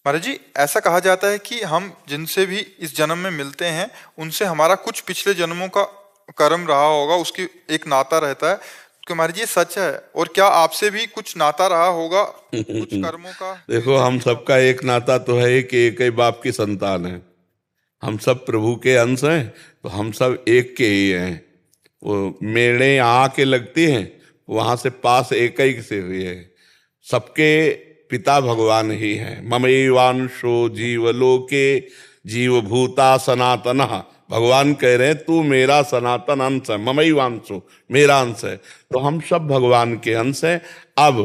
महाराज जी, ऐसा कहा जाता है कि हम जिनसे भी इस जन्म में मिलते हैं उनसे हमारा कुछ पिछले जन्मों का कर्म रहा होगा, उसकी एक नाता रहता है। तो महाराज जी, ये सच है? और क्या आपसे भी कुछ नाता रहा होगा कुछ कर्मों का देखो, हम जिनकी सबका एक नाता तो है कि एक ही बाप की संतान है। हम सब प्रभु के अंश हैं, तो हम सब एक के ही हैं। वो मेढ़े आके लगती हैं, वहां से पास एक ही से हुई है। सबके पिता भगवान ही हैं। ममैवांशो जीवलोके जीवभूता सनातन। भगवान कह रहे हैं तू मेरा सनातन अंश है, ममैवांशो मेरा अंश है। तो हम सब भगवान के अंश हैं। अब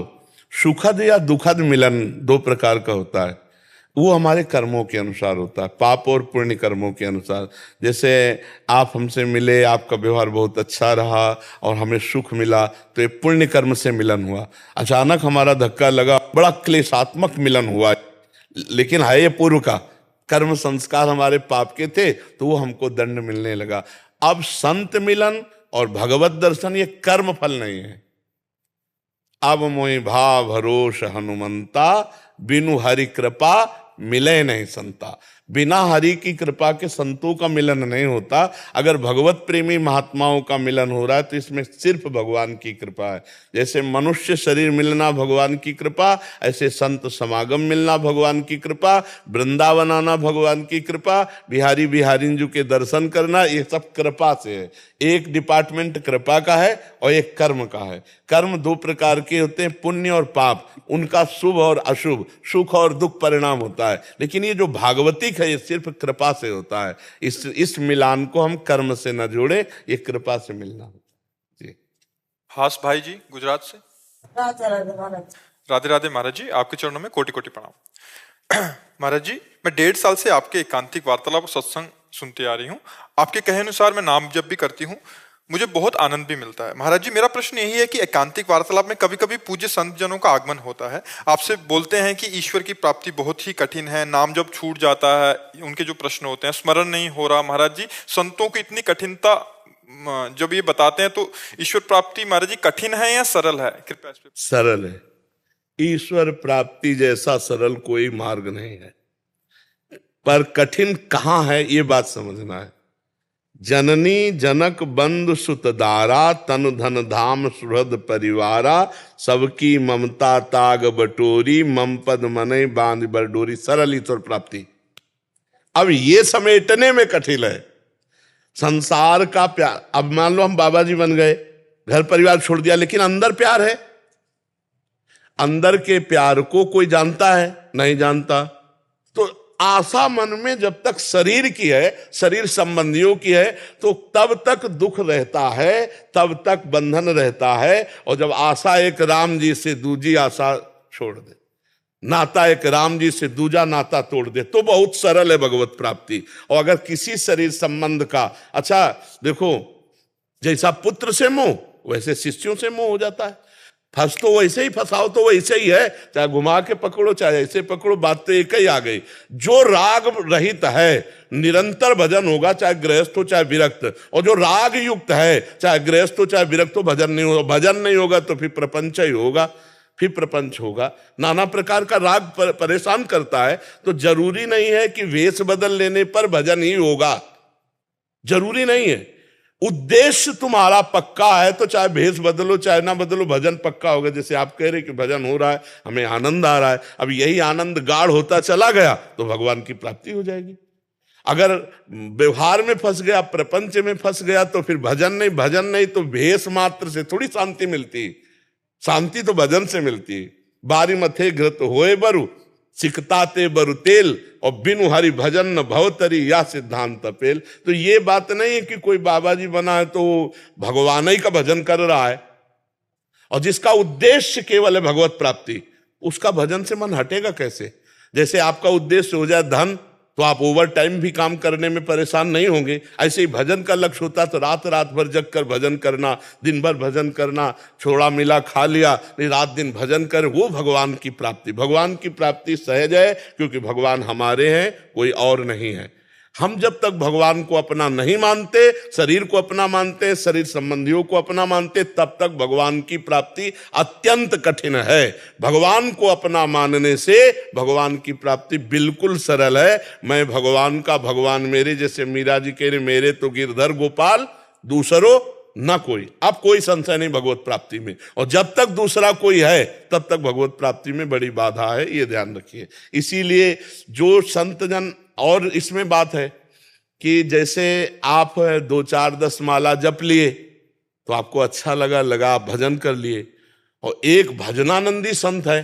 सुखद या दुखद मिलन दो प्रकार का होता है। वो हमारे कर्मों के अनुसार होता है, पाप और पुण्य कर्मों के अनुसार। जैसे आप हमसे मिले, आपका व्यवहार बहुत अच्छा रहा और हमें सुख मिला, तो ये पुण्य कर्म से मिलन हुआ। अचानक हमारा धक्का लगा, बड़ा क्लेशात्मक मिलन हुआ, लेकिन है ये पूर्व का कर्म संस्कार हमारे पाप के थे, तो वो हमको दंड मिलने लगा। अब संत मिलन और भगवत दर्शन ये कर्म फल नहीं है। अब मोहि भाव भरोस हनुमंता, बिनु हरि कृपा मिले नहीं संता। बिना हरि की कृपा के संतों का मिलन नहीं होता। अगर भगवत प्रेमी महात्माओं का मिलन हो रहा है तो इसमें सिर्फ भगवान की कृपा है। जैसे मनुष्य शरीर मिलना भगवान की कृपा, ऐसे संत समागम मिलना भगवान की कृपा, वृंदावन आना भगवान की कृपा, बिहारी बिहारिंजू के दर्शन करना, ये सब कृपा से है। एक डिपार्टमेंट कृपा का है और एक कर्म का है। कर्म दो प्रकार के होते हैं, पुण्य और पाप। उनका शुभ और अशुभ, सुख और दुख परिणाम होता है। लेकिन ये जो भागवतिक है, ये सिर्फ कृपा से होता है। इस मिलान को हम कर्म से न जोड़े, ये कृपा से मिलना होता है जी। हास भाई जी गुजरात से। राधे राधे महाराज जी, आपके चरणों में कोटि कोटि प्रणाम। महाराज जी, मैं 1.5 साल से आपके एकांतिक वार्तालाप और सत्संग सुनते आ रही हूँ। आपके कहे अनुसार मैं नाम जप भी करती हूँ, मुझे बहुत आनंद भी मिलता है। महाराज जी, मेरा प्रश्न यही है कि एकांतिक वार्तालाप में कभी कभी पूज्य संत जनों का आगमन होता है, आपसे बोलते हैं कि ईश्वर की प्राप्ति बहुत ही कठिन है, नाम जब छूट जाता है, उनके जो प्रश्न होते हैं, स्मरण नहीं हो रहा। महाराज जी, संतों की इतनी कठिनता जब ये बताते हैं, तो ईश्वर प्राप्ति महाराज जी कठिन है या सरल है? कृपया इस पे। सरल है। ईश्वर प्राप्ति जैसा सरल कोई मार्ग नहीं है, पर कठिन कहाँ है ये बात समझना है। जननी जनक बंधु सुत दारा, तन धन धाम सुहृद परिवारा, सबकी ममता ताग बटोरी, मम पद मनई बांध बरडोरी। सरल ईश्वर प्राप्ति। अब ये समेटने में कठिन है संसार का प्यार। अब मान लो हम बाबा जी बन गए, घर परिवार छोड़ दिया, लेकिन अंदर प्यार है। अंदर के प्यार को कोई जानता है? नहीं जानता। तो आशा मन में जब तक शरीर की है, शरीर संबंधियों की है, तो तब तक दुख रहता है, तब तक बंधन रहता है। और जब आशा एक राम जी से दूजी आशा छोड़ दे, नाता एक राम जी से दूजा नाता तोड़ दे, तो बहुत सरल है भगवत प्राप्ति। और अगर किसी शरीर संबंध का, अच्छा देखो, जैसा पुत्र से मोह वैसे शिष्यों से मोह हो जाता है। फंस तो वैसे ही, फंसाओ तो वैसे ही है, चाहे घुमा के पकड़ो चाहे ऐसे पकड़ो, बात तो एक ही आ गई। जो राग रहित है निरंतर भजन होगा, चाहे गृहस्थ हो चाहे विरक्त। और जो राग युक्त है, चाहे गृहस्थ हो चाहे विरक्त हो, भजन नहीं होगा। भजन नहीं होगा तो फिर प्रपंच ही होगा, फिर प्रपंच होगा। नाना प्रकार का राग परेशान करता है। तो जरूरी नहीं है कि वेश बदल लेने पर भजन ही होगा, जरूरी नहीं है। उद्देश्य तुम्हारा पक्का है तो चाहे भेष बदलो चाहे ना बदलो, भजन पक्का होगा। जैसे आप कह रहे कि भजन हो रहा है, हमें आनंद आ रहा है, अब यही आनंद गाढ़ होता चला गया तो भगवान की प्राप्ति हो जाएगी। अगर व्यवहार में फंस गया, प्रपंच में फंस गया, तो फिर भजन नहीं, भजन नहीं तो भेष मात्र से थोड़ी शांति मिलती। शांति तो भजन से मिलती है। बारी मथे घृत होए बरु, सिकताते बरु तेल, और बिनु हरि भजन न भवतरी, या सिद्धांत पेल। तो ये बात नहीं है कि कोई बाबा जी बना है तो भगवान ही का भजन कर रहा है। और जिसका उद्देश्य केवल है भगवत प्राप्ति, उसका भजन से मन हटेगा कैसे? जैसे आपका उद्देश्य हो जाए धन, तो आप ओवर टाइम भी काम करने में परेशान नहीं होंगे। ऐसे ही भजन का लक्ष्य होता तो रात रात भर जग कर भजन करना, दिन भर भजन करना, छोड़ा मिला खा लिया, नहीं रात दिन भजन कर, वो भगवान की प्राप्ति। भगवान की प्राप्ति सहज है, क्योंकि भगवान हमारे हैं, कोई और नहीं है। हम जब तक भगवान को अपना नहीं मानते, शरीर को अपना मानते हैं, शरीर संबंधियों को अपना मानते, तब तक भगवान की प्राप्ति अत्यंत कठिन है। भगवान को अपना मानने से भगवान की प्राप्ति बिल्कुल सरल है। मैं भगवान का, भगवान मेरे, जैसे मीरा जी कह रहे, मेरे तो गिरधर गोपाल दूसरो ना कोई। अब कोई संशय नहीं भगवत प्राप्ति में, और जब तक दूसरा कोई है तब तक भगवत प्राप्ति में बड़ी बाधा है, ये ध्यान रखिए। इसीलिए जो संत जन, और इसमें बात है कि जैसे आप 2, 4, 10 माला जप लिए तो आपको अच्छा लगा, आप भजन कर लिए, और एक भजनानंदी संत है,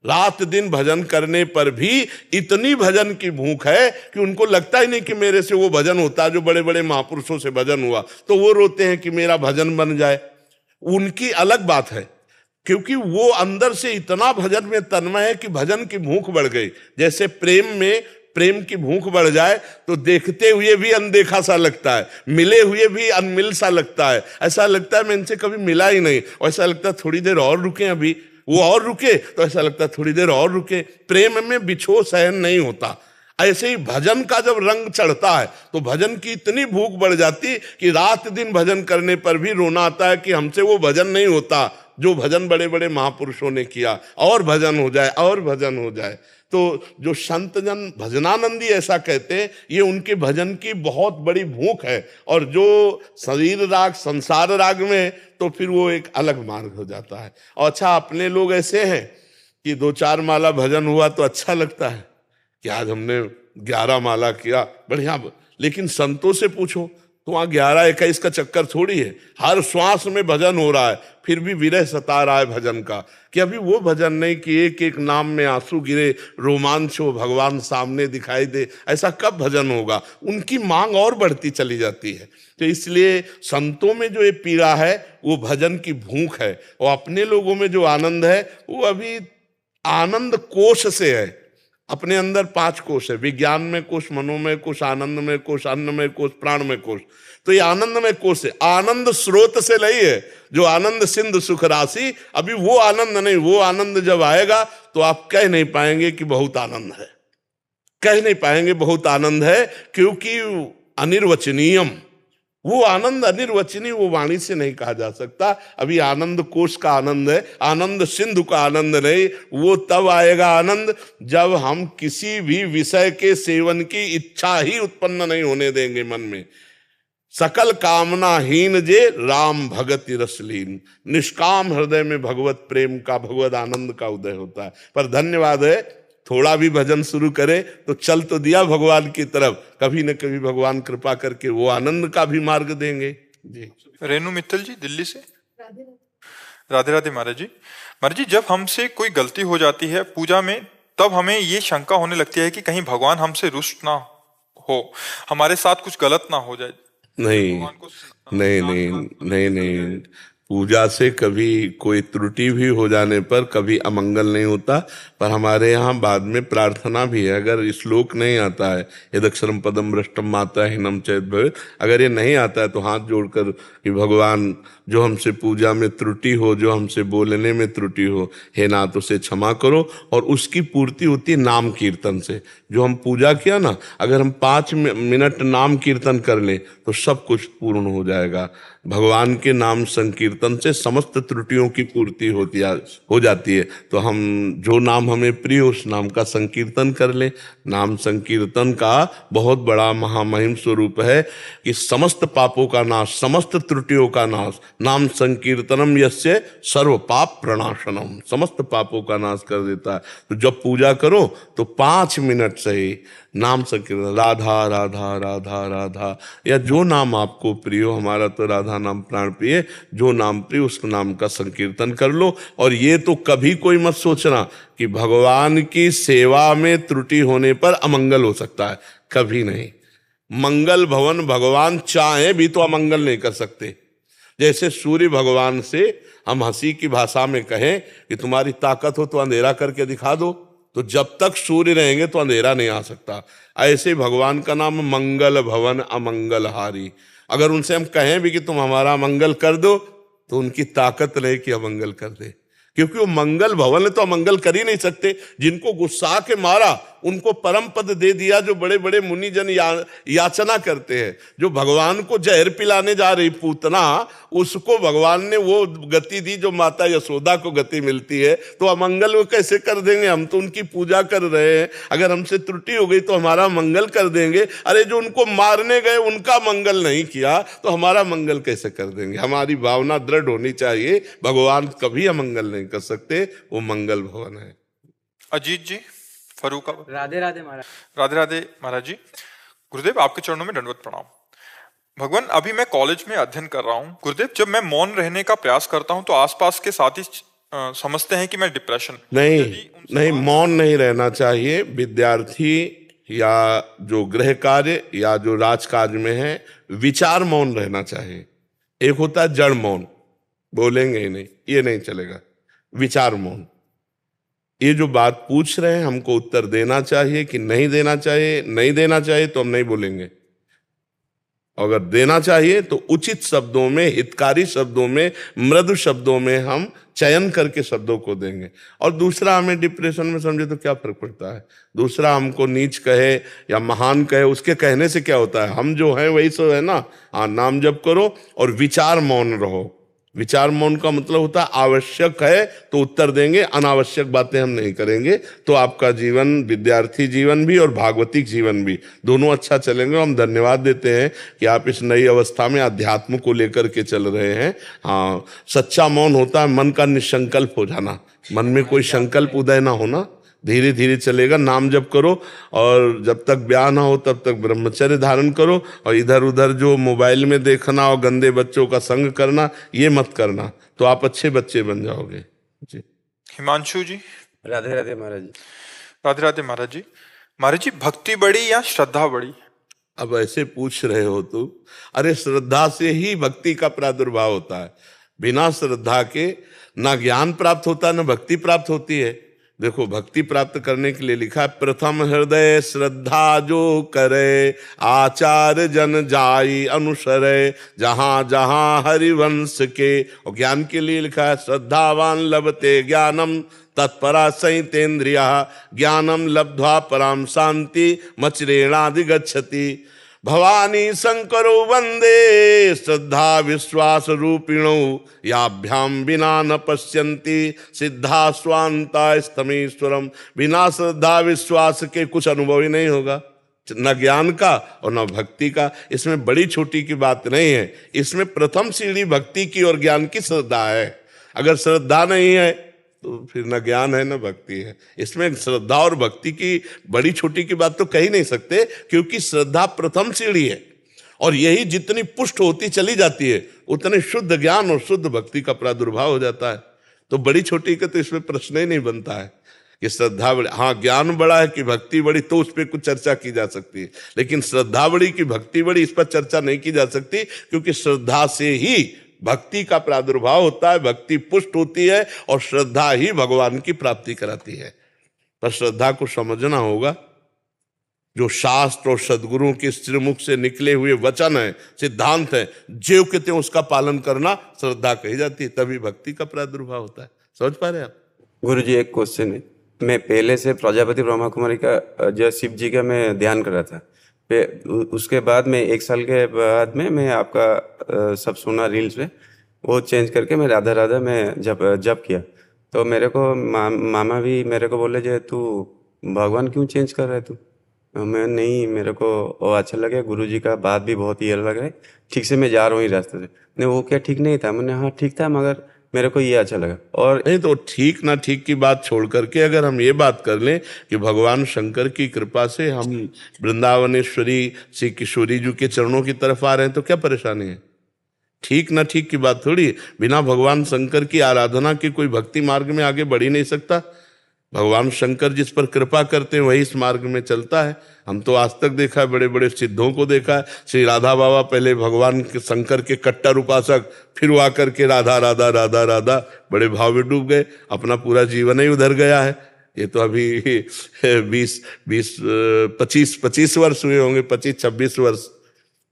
रात दिन भजन करने पर भी इतनी भजन की भूख है कि उनको लगता ही नहीं कि मेरे से वो भजन होता जो बड़े बड़े महापुरुषों से भजन हुआ, तो वो रोते हैं कि मेरा भजन बन जाए। उनकी अलग बात है, क्योंकि वो अंदर से इतना भजन में तन्मय है कि भजन की भूख बढ़ गई। जैसे प्रेम में प्रेम की भूख बढ़ जाए तो देखते हुए भी अनदेखा सा लगता है, मिले हुए भी अनमिल सा लगता है, ऐसा लगता है मैं इनसे कभी मिला ही नहीं, और ऐसा लगता है थोड़ी देर और रुके, अभी वो और रुके तो ऐसा लगता है थोड़ी देर और रुके। प्रेम में बिछो सहन नहीं होता। ऐसे ही भजन का जब रंग चढ़ता है तो भजन की इतनी भूख बढ़ जाती कि रात दिन भजन करने पर भी रोना आता है कि हमसे वो भजन नहीं होता जो भजन बड़े बड़े महापुरुषों ने किया, और भजन हो जाए, और भजन हो जाए। तो जो संत जन भजनानंदी ऐसा कहते हैं, ये उनके भजन की बहुत बड़ी भूख है। और जो शरीर राग, संसार राग में, तो फिर वो एक अलग मार्ग हो जाता है। और अच्छा, अपने लोग ऐसे हैं कि 2, 4 माला भजन हुआ तो अच्छा लगता है कि आज हमने 11 माला किया, बढ़िया। लेकिन संतों से पूछो तो वहां 11, 21 का चक्कर थोड़ी है, हर श्वास में भजन हो रहा है, फिर भी विरह सता रहा है भजन का, कि अभी वो भजन नहीं कि एक एक नाम में आंसू गिरे, रोमांच हो, भगवान सामने दिखाई दे। ऐसा कब भजन होगा? उनकी मांग और बढ़ती चली जाती है। तो इसलिए संतों में जो ये पीड़ा है वो भजन की भूख है, और अपने लोगों में जो आनंद है वो अभी आनंद कोश से है। अपने अंदर 5 कोश है, विज्ञान में कोश, मनोमय कोश, आनंद में कोश, अन्न में कोश, प्राण में कोश। तो ये आनंद में कोश है, आनंद स्रोत से नहीं है, जो आनंद सिंधु सुख राशि, अभी वो आनंद नहीं। वो आनंद जब आएगा तो आप कह नहीं पाएंगे कि बहुत आनंद है, कह नहीं पाएंगे बहुत आनंद है, क्योंकि अनिर्वचनीयम, वो आनंद अनिर्वचनीय, वो वाणी से नहीं कहा जा सकता। अभी आनंद कोश का आनंद है, आनंद सिंधु का आनंद नहीं। वो तब आएगा आनंद जब हम किसी भी विषय के सेवन की इच्छा ही उत्पन्न नहीं होने देंगे मन में। सकल कामनाहीन जे राम भगति रसलीन, निष्काम हृदय में भगवत प्रेम का, भगवत आनंद का उदय होता है। पर धन्यवाद है, थोड़ा भी भजन शुरू करे तो चल तो दिया भगवान की तरफ, कभी न कभी भगवान कृपा करके वो आनंद का भी मार्ग देंगे। जी। रेणु मित्तल जी दिल्ली से। राधे राधे महाराज जी। महाराज जी, जब हमसे कोई गलती हो जाती है पूजा में, तब हमें ये शंका होने लगती है कि कहीं भगवान हमसे रुष्ट ना हो, हमारे साथ कुछ गलत ना हो जाए। नहीं नहीं नहीं नहीं नहीं, पूजा से कभी कोई त्रुटि भी हो जाने पर कभी अमंगल नहीं होता। पर हमारे यहाँ बाद में प्रार्थना भी है। अगर श्लोक नहीं आता है, यदक्षरम पदम भ्रष्टम माता हीनम चेत भवेत्, अगर ये नहीं आता है तो हाथ जोड़कर कि भगवान जो हमसे पूजा में त्रुटि हो, जो हमसे बोलने में त्रुटि हो, हे नाथ उसे क्षमा करो। और उसकी पूर्ति होती है नाम कीर्तन से। जो हम पूजा किया ना, अगर हम 5 मिनट नाम कीर्तन कर लें तो सब कुछ पूर्ण हो जाएगा। भगवान के नाम संकीर्तन से समस्त त्रुटियों की पूर्ति हो जाती है। तो हम जो नाम हमें प्रिय उस नाम का संकीर्तन कर लें। नाम संकीर्तन का बहुत बड़ा महामहिम स्वरूप है कि समस्त पापों का नाश, समस्त त्रुटियों का नाश। नाम संकीर्तनम यस्य सर्व पाप प्रणाशनम, समस्त पापों का नाश कर देता है। तो जब पूजा करो तो 5 मिनट से ही नाम संकीर्तन, राधा राधा राधा राधा, या जो नाम आपको प्रिय हो, हमारा तो राधा नाम प्राण प्रिय, जो नाम प्रिय उस नाम का संकीर्तन कर लो। और ये तो कभी कोई मत सोचना कि भगवान की सेवा में त्रुटि होने पर अमंगल हो सकता है, कभी नहीं। मंगल भवन भगवान चाहे भी तो अमंगल नहीं कर सकते। जैसे सूर्य भगवान से हम हंसी की भाषा में कहें कि तुम्हारी ताकत हो तो अंधेरा करके दिखा दो, तो जब तक सूर्य रहेंगे तो अंधेरा नहीं आ सकता। ऐसे भगवान का नाम मंगल भवन अमंगलहारी। अगर उनसे हम कहें भी कि तुम हमारा मंगल कर दो तो उनकी ताकत नहीं कि अमंगल कर दे, क्योंकि वो मंगल भवन है तो अमंगल कर ही नहीं सकते। जिनको गुस्सा के मारा उनको परम पद दे दिया जो बड़े बड़े मुनिजन याचना करते हैं। जो भगवान को जहर पिलाने जा रही पूतना, उसको भगवान ने वो गति दी जो माता यशोदा को गति मिलती है। तो अमंगल वो कैसे कर देंगे? हम तो उनकी पूजा कर रहे हैं, अगर हमसे त्रुटि हो गई तो हमारा मंगल कर देंगे। अरे जो उनको मारने गए उनका मंगल नहीं किया तो हमारा मंगल कैसे कर देंगे? हमारी भावना दृढ़ होनी चाहिए, भगवान कभी अमंगल नहीं कर सकते, वो मंगल भवन है। अजीत जी, फरूका। राधे राधे महाराज। राधे राधे महाराज जी। गुरुदेव, आपके चरणों में दंडवत प्रणाम। भगवान, अभी मैं कॉलेज में अध्ययन कर रहा हूँ। गुरुदेव, जब मैं मौन रहने का प्रयास करता हूँ तो आसपास के साथी समझते हैं कि मैं डिप्रेशन। नहीं, मौन नहीं रहना चाहिए। विद्यार्थी या जो गृह कार्य या जो राज कार्य में है, विचार मौन रहना चाहिए। एक होता है जड़ मौन, बोलेंगे ही नहीं, ये नहीं चलेगा। विचार मौन, ये जो बात पूछ रहे हैं हमको उत्तर देना चाहिए कि नहीं देना चाहिए। नहीं देना चाहिए तो हम नहीं बोलेंगे। अगर देना चाहिए तो उचित शब्दों में, हितकारी शब्दों में, मृदु शब्दों में हम चयन करके शब्दों को देंगे। और दूसरा, हमें डिप्रेशन में समझे तो क्या फर्क पड़ता है? दूसरा हमको नीच कहे या महान कहे, उसके कहने से क्या होता है? हम जो है वही सब है ना। हाँ, नाम जप करो और विचार मौन रहो। विचार मौन का मतलब होता है आवश्यक है तो उत्तर देंगे, अनावश्यक बातें हम नहीं करेंगे। तो आपका जीवन, विद्यार्थी जीवन भी और भागवतिक जीवन भी, दोनों अच्छा चलेंगे। हम धन्यवाद देते हैं कि आप इस नई अवस्था में अध्यात्म को लेकर के चल रहे हैं। हाँ, सच्चा मौन होता है मन का निसंकल्प हो जाना, मन में कोई संकल्प उदय ना होना। धीरे धीरे चलेगा। नाम जप करो और जब तक ब्याह ना हो तब तक ब्रह्मचर्य धारण करो। और इधर उधर जो मोबाइल में देखना और गंदे बच्चों का संग करना, ये मत करना, तो आप अच्छे बच्चे बन जाओगे जी। हिमांशु जी। राधे राधे महाराज जी। राधे राधे महाराज जी। महाराज जी, भक्ति बड़ी या श्रद्धा बड़ी? अब ऐसे पूछ रहे हो तो, अरे श्रद्धा से ही भक्ति का प्रादुर्भाव होता है। बिना श्रद्धा के ना ज्ञान प्राप्त होता है, ना भक्ति प्राप्त होती है। देखो, भक्ति प्राप्त करने के लिए लिखा है, प्रथम हृदय श्रद्धा जो करे, आचार्य जन जाई अनुसरे, जहां जहां हरिवंश के। और ज्ञान के लिए लिखा है, श्रद्धावान लभते ज्ञानम तत्परा संयतेन्द्रिया, ज्ञानम लब्ध्वा पराम शांति मचरेणाधिगच्छति। भवानी शंकरो वंदे श्रद्धा विश्वास रूपिणो, याभ्याम बिना न पश्यन्ति सिद्धा स्वांता स्तमीश्वरम। बिना श्रद्धा विश्वास के कुछ अनुभव ही नहीं होगा, न ज्ञान का और न भक्ति का। इसमें बड़ी छोटी की बात नहीं है। इसमें प्रथम सीढ़ी भक्ति की और ज्ञान की श्रद्धा है। अगर श्रद्धा नहीं है तो फिर न ज्ञान है न भक्ति है। इसमें श्रद्धा और भक्ति की बड़ी छोटी की बात तो कह ही नहीं सकते, क्योंकि श्रद्धा प्रथम सीढ़ी है और यही जितनी पुष्ट होती चली जाती है उतने शुद्ध ज्ञान और शुद्ध भक्ति का प्रादुर्भाव हो जाता है। तो बड़ी छोटी का तो इसमें प्रश्न ही नहीं बनता है कि श्रद्धा बड़ी। हाँ, ज्ञान बड़ा है कि भक्ति बड़ी, तो उस पर कुछ चर्चा की जा सकती है। लेकिन श्रद्धा बड़ी कि भक्ति बड़ी, इस पर चर्चा नहीं की जा सकती, क्योंकि श्रद्धा से ही भक्ति का प्रादुर्भाव होता है, भक्ति पुष्ट होती है और श्रद्धा ही भगवान की प्राप्ति कराती है। पर श्रद्धा को समझना होगा। जो शास्त्र और सदगुरुओं के श्रीमुख से निकले हुए वचन है, सिद्धांत है, ज्यों के त्यों उसका पालन करना श्रद्धा कही जाती है, तभी भक्ति का प्रादुर्भाव होता है। समझ पा रहे आप? गुरु जी, एक क्वेश्चन है। मैं पहले से प्रजापति ब्रह्मा कुमारी का जो शिव जी का मैं ध्यान कर रहा था। उसके बाद में 1 साल के बाद में मैं आपका सब सुना रील्स पे, वो चेंज करके मैं राधा राधा में जब किया तो मेरे को मामा भी मेरे को बोले, जे तू भगवान क्यों चेंज कर रहा है तू? मैं नहीं, मेरे को वो अच्छा लगे, गुरु जी का बात भी बहुत ही अलग है, ठीक से मैं जा रहा हूँ रास्ते से। नहीं, वो क्या ठीक नहीं था? मैंने हाँ ठीक था, मगर मेरे को ये अच्छा लगा। और नहीं तो ठीक ना ठीक की बात छोड़ करके अगर हम ये बात कर लें कि भगवान शंकर की कृपा से हम वृंदावनेश्वरी श्री किशोरी जी के चरणों की तरफ आ रहे हैं, तो क्या परेशानी है? ठीक ना ठीक की बात थोड़ी। बिना भगवान शंकर की आराधना के कोई भक्ति मार्ग में आगे बढ़ ही नहीं सकता। भगवान शंकर जिस पर कृपा करते हैं वही इस मार्ग में चलता है। हम तो आज तक देखा है, बड़े बड़े सिद्धों को देखा है। श्री राधा बाबा पहले भगवान के शंकर के कट्टर उपासक, फिर वो आकर के राधा राधा राधा राधा बड़े भाव में डूब गए, अपना पूरा जीवन ही उधर गया है। ये तो अभी 25 वर्ष हुए होंगे, 25-26 वर्ष।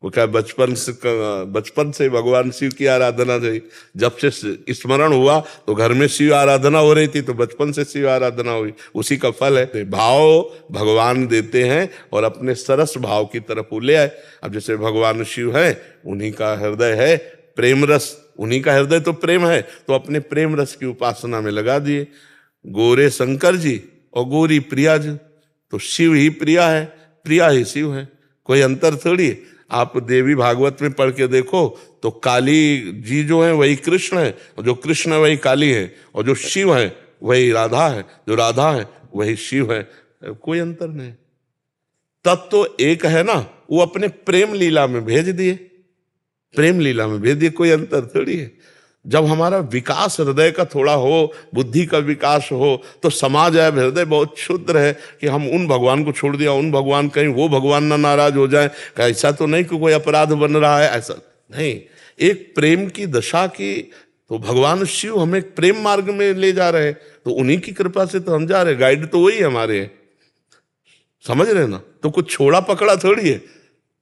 वो क्या बचपन से भगवान शिव की आराधना थी। जब से स्मरण हुआ तो घर में शिव आराधना हो रही थी, तो बचपन से शिव आराधना हुई, उसी का फल है। भाव भगवान देते हैं और अपने सरस भाव की तरफ वो ले आए। अब जैसे भगवान शिव है, उन्हीं का हृदय है प्रेम रस, उन्हीं का हृदय तो प्रेम है, तो अपने प्रेम रस की उपासना में लगा दिए। गोरे शंकर जी और गोरी प्रिया जी, तो शिव ही प्रिया है, प्रिया ही शिव है, कोई अंतर थोड़ी है। आप देवी भागवत में पढ़ के देखो तो काली जी जो है वही कृष्ण है, और जो कृष्ण है वही काली है, और जो शिव है वही राधा है, जो राधा है वही शिव है, कोई अंतर नहीं। तब तो एक है ना, वो अपने प्रेम लीला में भेज दिए, प्रेम लीला में भेज दिए, कोई अंतर थोड़ी है। जब हमारा विकास हृदय का थोड़ा हो, बुद्धि का विकास हो, तो समाज है हृदय बहुत क्षुद्र है कि हम उन भगवान को छोड़ दिया, उन भगवान, कहीं वो भगवान ना नाराज हो जाए। ऐसा तो नहीं कि कोई अपराध बन रहा है, ऐसा नहीं। एक प्रेम की दशा की, तो भगवान शिव हमें प्रेम मार्ग में ले जा रहे हैं, तो उन्हीं की कृपा से तो हम जा रहे हैं, गाइड तो वही हमारे है, समझ रहे ना। तो कुछ छोड़ा पकड़ा थोड़ी है,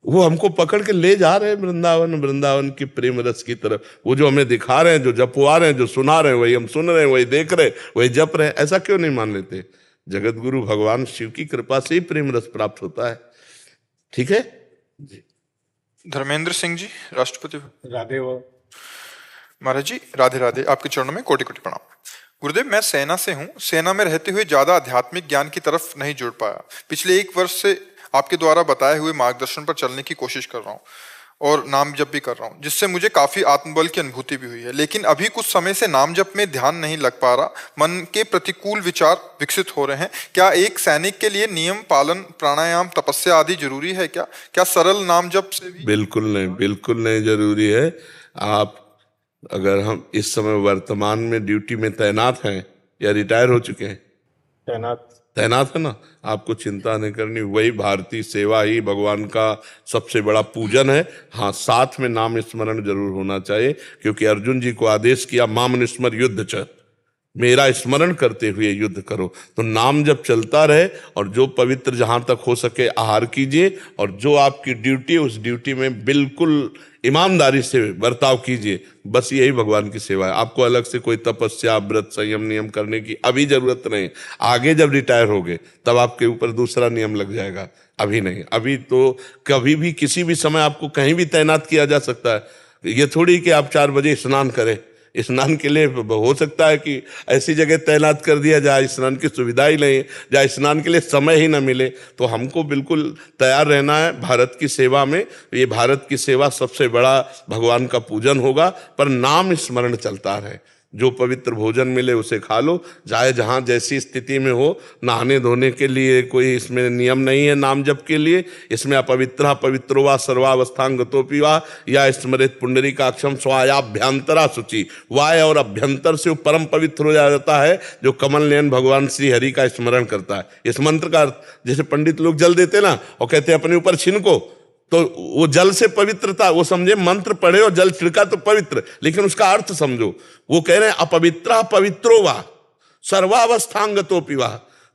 वो हमको पकड़ के ले जा रहे हैं वृंदावन, वृंदावन की प्रेम रस की तरफ। वो जो हमें दिखा रहे हैं, जो जपवा रहे हैं, जो सुना रहे हैं, वही हम सुन रहे हैं, वही देख रहे हैं, वही जप रहे हैं। ऐसा क्यों नहीं मान लेते? जगत गुरु भगवान शिव की कृपा से ही प्रेम रस प्राप्त होता है। ठीक है जी। धर्मेंद्र सिंह जी, राष्ट्रपति। राधे वो महाराज जी राधे राधे, आपके चरणों में कोटि कोटि प्रणाम। गुरुदेव, मैं सेना से हूँ। सेना में रहते हुए ज्यादा आध्यात्मिक ज्ञान की तरफ नहीं जुड़ पाया। पिछले 1 वर्ष से आपके द्वारा बताए हुए मार्गदर्शन पर चलने की कोशिश कर रहा हूँ और नाम जप भी कर रहा हूँ, जिससे मुझे काफी आत्मबल की अनुभूति भी हुई है। लेकिन अभी कुछ समय से नाम जप में ध्यान नहीं लग पा रहा, मन के प्रतिकूल विचार विकसित हो रहे हैं। क्या एक सैनिक के लिए नियम पालन, प्राणायाम, तपस्या आदि जरूरी है? क्या सरल नाम जप से भी? बिल्कुल नहीं, बिल्कुल नहीं जरूरी है। आप अगर हम इस समय वर्तमान में ड्यूटी में तैनात हैं या रिटायर हो चुके हैं? तैनात है ना, आपको चिंता नहीं करनी। वही भारतीय सेवा ही भगवान का सबसे बड़ा पूजन है। हाँ, साथ में नाम स्मरण जरूर होना चाहिए, क्योंकि अर्जुन जी को आदेश किया, माम निस्मर युद्ध च, मेरा स्मरण करते हुए युद्ध करो। तो नाम जब चलता रहे, और जो पवित्र जहां तक हो सके आहार कीजिए, और जो आपकी ड्यूटी है उस ड्यूटी में बिल्कुल ईमानदारी से बर्ताव कीजिए। बस यही भगवान की सेवा है। आपको अलग से कोई तपस्या, व्रत, संयम, नियम करने की अभी जरूरत नहीं। आगे जब रिटायर होगे तब आपके ऊपर दूसरा नियम लग जाएगा, अभी नहीं। अभी तो कभी भी किसी भी समय आपको कहीं भी तैनात किया जा सकता है। ये थोड़ी कि आप 4 बजे स्नान करें, स्नान के लिए हो सकता है कि ऐसी जगह तैनात कर दिया जाए स्नान की सुविधा ही नहीं, जहाँ स्नान के लिए समय ही ना मिले। तो हमको बिल्कुल तैयार रहना है भारत की सेवा में। ये भारत की सेवा सबसे बड़ा भगवान का पूजन होगा, पर नाम स्मरण चलता रहे। जो पवित्र भोजन मिले उसे खा लो, चाहे जहाँ जैसी स्थिति में हो। नहाने धोने के लिए कोई इसमें नियम नहीं है नाम जप के लिए। इसमें अपवित्र पवित्रो वा सर्वावस्थांगतोपि वा या स्मृत पुंडरीकाक्षम स्वायाभ्यंतरा शुचि। वाय और अभ्यंतर से वो परम पवित्र हो जाता है जो कमल नयन भगवान श्री हरि का स्मरण करता है। इस मंत्र का अर्थ, जैसे पंडित लोग जल देते ना और कहते अपने ऊपर छिनको, तो वो जल से पवित्रता, वो समझे मंत्र पढ़े और जल छिड़का तो पवित्र, लेकिन उसका अर्थ समझो। वो कह रहे हैं अपवित्र पवित्रो वा सर्वावस्थांगतोपि वा।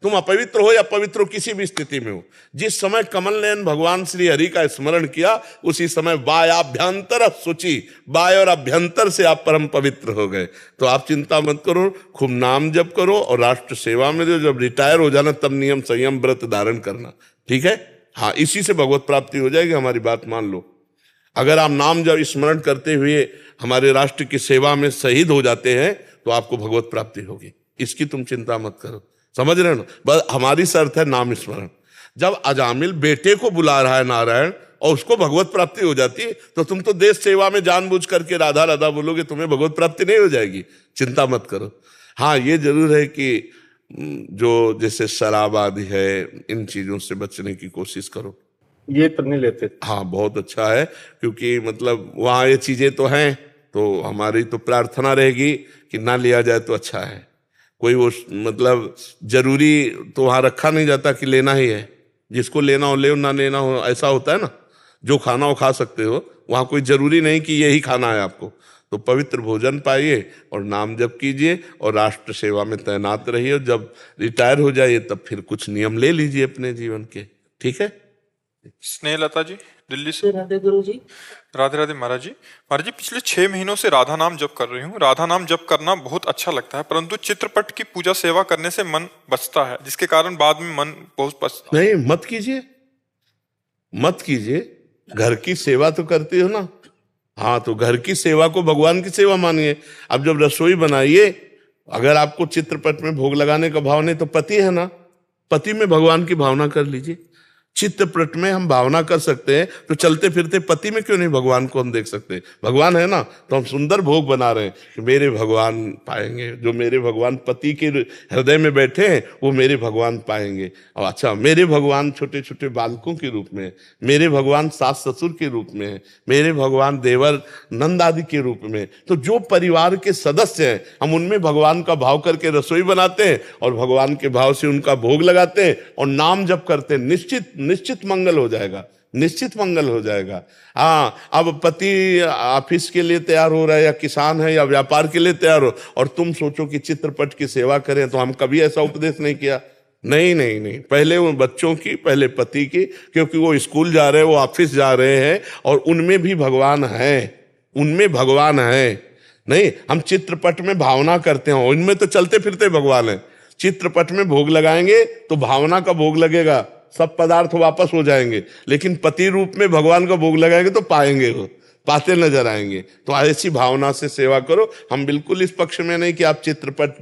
तुम अपवित्र हो या पवित्र हो, किसी भी स्थिति में हो, जिस समय कमल नयन भगवान श्री हरि का स्मरण किया उसी समय वायाभ्यंतर शुचि, वाय और अभ्यंतर से आप परम पवित्र हो गए। तो आप चिंता मत करो, खूब नाम जप करो, और राष्ट्र सेवा में जब रिटायर हो जाना तब नियम संयम व्रत धारण करना। ठीक है? हाँ, इसी से भगवत प्राप्ति हो जाएगी। हमारी बात मान लो। अगर आप नाम जब स्मरण करते हुए हमारे राष्ट्र की सेवा में शहीद हो जाते हैं तो आपको भगवत प्राप्ति होगी, इसकी तुम चिंता मत करो। समझ रहे हो ना? बस हमारी शर्त है नाम स्मरण। जब अजामिल बेटे को बुला रहा है नारायण और उसको भगवत प्राप्ति हो जाती है, तो तुम तो देश सेवा में जानबूझ करके राधा राधा बोलोगे, तुम्हें भगवत प्राप्ति नहीं हो जाएगी। चिंता मत करो। हाँ, ये जरूर है कि जो जैसे शराब आदि है, इन चीजों से बचने की कोशिश करो। ये तो नहीं लेते। हाँ, बहुत अच्छा है, क्योंकि मतलब वहाँ ये चीजें तो हैं, तो हमारी तो प्रार्थना रहेगी कि ना लिया जाए तो अच्छा है। कोई वो मतलब जरूरी तो वहाँ रखा नहीं जाता कि लेना ही है। जिसको लेना हो ले, ना लेना हो ऐसा होता है ना। जो खाना हो खा सकते हो, वहाँ कोई जरूरी नहीं कि यही खाना है आपको। तो पवित्र भोजन पाइए और नाम जप कीजिए और राष्ट्र सेवा में तैनात रहिए। जब रिटायर हो जाइए तब फिर कुछ नियम ले लीजिए अपने जीवन के। ठीक है? स्नेहलता जी दिल्ली से। राधे गुरु जी। राधे राधे महाराज जी। महाराज जी, पिछले 6 महीनों से राधा नाम जप कर रही हूँ। राधा नाम जप करना बहुत अच्छा लगता है, परंतु चित्रपट की पूजा सेवा करने से मन बचता है, जिसके कारण बाद में मन बहुत पछता है। नहीं, मत कीजिए, मत कीजिए। घर की सेवा तो करते हो ना। हाँ, तो घर की सेवा को भगवान की सेवा मानिए। अब जब रसोई बनाइए, अगर आपको चित्रपट में भोग लगाने का भाव नहीं तो पति है ना, पति में भगवान की भावना कर लीजिए। चित्रपट में हम भावना कर सकते हैं, तो चलते फिरते पति में क्यों नहीं भगवान को हम देख सकते? भगवान है ना, तो हम सुंदर भोग बना रहे हैं कि मेरे भगवान पाएंगे। जो मेरे भगवान पति के हृदय में बैठे हैं वो मेरे भगवान पाएंगे। और अच्छा, मेरे भगवान छोटे छोटे बालकों के रूप में, मेरे भगवान सास ससुर के रूप में, मेरे भगवान देवर नंद आदि के रूप में। तो जो परिवार के सदस्य हैं, हम उनमें भगवान का भाव करके रसोई बनाते हैं और भगवान के भाव से उनका भोग लगाते हैं और नाम जप करते हैं। निश्चित मंगल हो जाएगा, निश्चित मंगल हो जाएगा। हाँ, अब पति ऑफिस के लिए तैयार हो रहा है या किसान है या व्यापार के लिए तैयार हो, और तुम सोचो कि चित्रपट की सेवा करें, तो हम कभी ऐसा उपदेश नहीं किया। नहीं नहीं नहीं, पहले वो बच्चों की, पहले पति की, क्योंकि वो स्कूल जा रहे हैं, वो ऑफिस जा रहे हैं और उनमें भी भगवान है, उनमें भगवान है। नहीं, हम चित्रपट में भावना करते हैं, उनमें तो चलते फिरते भगवान है। चित्रपट में भोग लगाएंगे तो भावना का भोग लगेगा, सब पदार्थ वापस हो जाएंगे, लेकिन पति रूप में भगवान का भोग लगाएंगे तो पाएंगे, वो पाते नजर आएंगे। तो ऐसी भावना से सेवा करो। हम बिल्कुल इस पक्ष में नहीं कि आप चित्रपट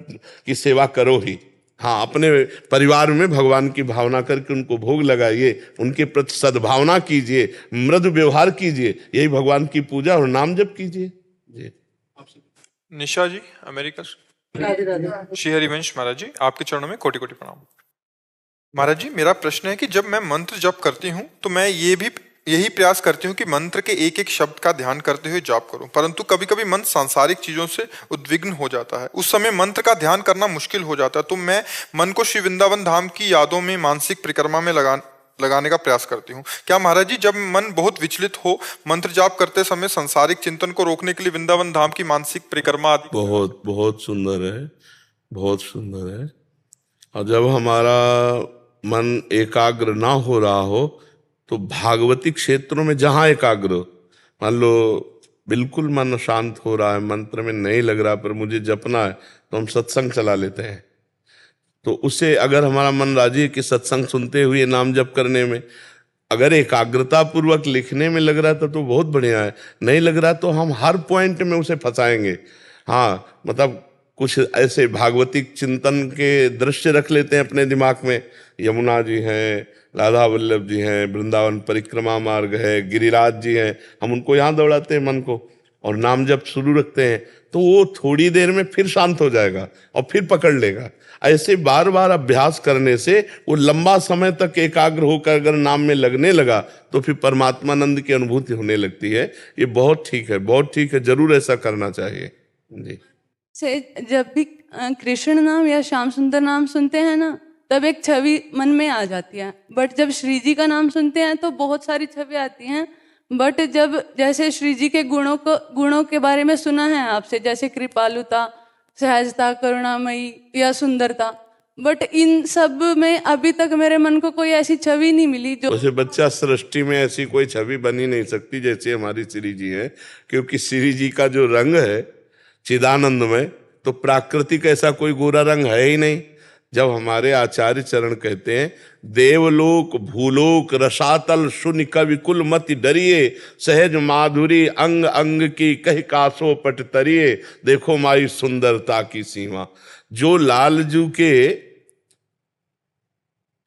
की सेवा करो ही। हाँ, अपने परिवार में भगवान की भावना करके उनको भोग लगाइए, उनके प्रति सद्भावना कीजिए, मृदु व्यवहार कीजिए, यही भगवान की पूजा और नाम जप कीजिए जी। निशा जी अमेरिका से। राधे राधे। श्री हरिवंश महाराज जी, आपके चरणों में कोटि कोटि प्रणाम। महाराज जी, मेरा प्रश्न है कि जब मैं मंत्र जप करती हूँ तो मैं यही प्रयास करती हूँ कि मंत्र के एक एक शब्द का ध्यान करते हुए जाप करूं, परंतु कभी कभी मन सांसारिक चीजों से उद्विग्न हो जाता है। उस समय मंत्र का ध्यान करना मुश्किल हो जाता है, तो मैं मन को श्री वृंदावन धाम की यादों में मानसिक परिक्रमा में लगाने का प्रयास करती हूँ। क्या महाराज जी, जब मन बहुत विचलित हो, मंत्र जाप करते समय सांसारिक चिंतन को रोकने के लिए वृंदावन धाम की मानसिक परिक्रमा आदि? बहुत बहुत सुंदर है, बहुत सुंदर है। और जब हमारा मन एकाग्र ना हो रहा हो तो भागवती क्षेत्रों में जहां एकाग्र हो, मान लो बिल्कुल मन शांत हो रहा है, मंत्र में नहीं लग रहा, पर मुझे जपना है, तो हम सत्संग चला लेते हैं। तो उससे अगर हमारा मन राजी है कि सत्संग सुनते हुए नाम जप करने में, अगर एकाग्रता पूर्वक लिखने में लग रहा था तो बहुत बढ़िया है, नहीं लग रहा तो हम हर पॉइंट में उसे फंसाएंगे। हाँ, मतलब कुछ ऐसे भागवतिक चिंतन के दृश्य रख लेते हैं अपने दिमाग में। यमुना जी हैं, राधा वल्लभ जी हैं, वृंदावन परिक्रमा मार्ग है, गिरिराज जी हैं, हम उनको यहाँ दौड़ाते हैं मन को और नाम जप शुरू रखते हैं, तो वो थोड़ी देर में फिर शांत हो जाएगा और फिर पकड़ लेगा। ऐसे बार बार अभ्यास करने से वो लंबा समय तक एकाग्र होकर अगर नाम में लगने लगा तो फिर परमात्मानंद की अनुभूति होने लगती है। ये बहुत ठीक है, बहुत ठीक है, जरूर ऐसा करना चाहिए जी। से जब भी कृष्ण नाम या श्याम सुंदर नाम सुनते हैं ना, तब एक छवि मन में आ जाती है, बट जब श्री जी का नाम सुनते हैं तो बहुत सारी छवि आती हैं। बट जब जैसे श्री जी के गुणों के बारे में सुना है आपसे, जैसे कृपालुता, सहजता, करुणामयी या सुंदरता, बट इन सब में अभी तक मेरे मन को कोई ऐसी छवि नहीं मिली जो उसे बच्चा सृष्टि में ऐसी कोई छवि बनी नहीं सकती जैसे हमारी श्री जी है, क्योंकि श्री जी का जो रंग है चिदानंद में, तो प्राकृतिक ऐसा कोई गोरा रंग है ही नहीं। जब हमारे आचार्य चरण कहते हैं देवलोक भूलोक रसातल शून्य कवि कुल मति डरिए, सहज माधुरी अंग अंग की कह कासो पट तरिए, देखो माई सुंदरता की सीमा। जो लालजू के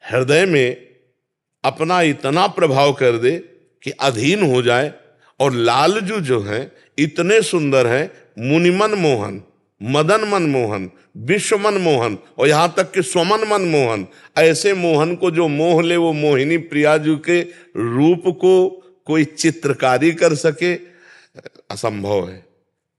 हृदय में अपना इतना प्रभाव कर दे कि अधीन हो जाए, और लालजू जो हैं इतने सुंदर हैं, मुनिमन मोहन, मदन मन मोहन, विश्व मन मोहन और यहाँ तक कि स्वमन मन मोहन, ऐसे मोहन को जो मोह ले, वो मोहिनी प्रियाजू के रूप को कोई चित्रकारी कर सके, असंभव है।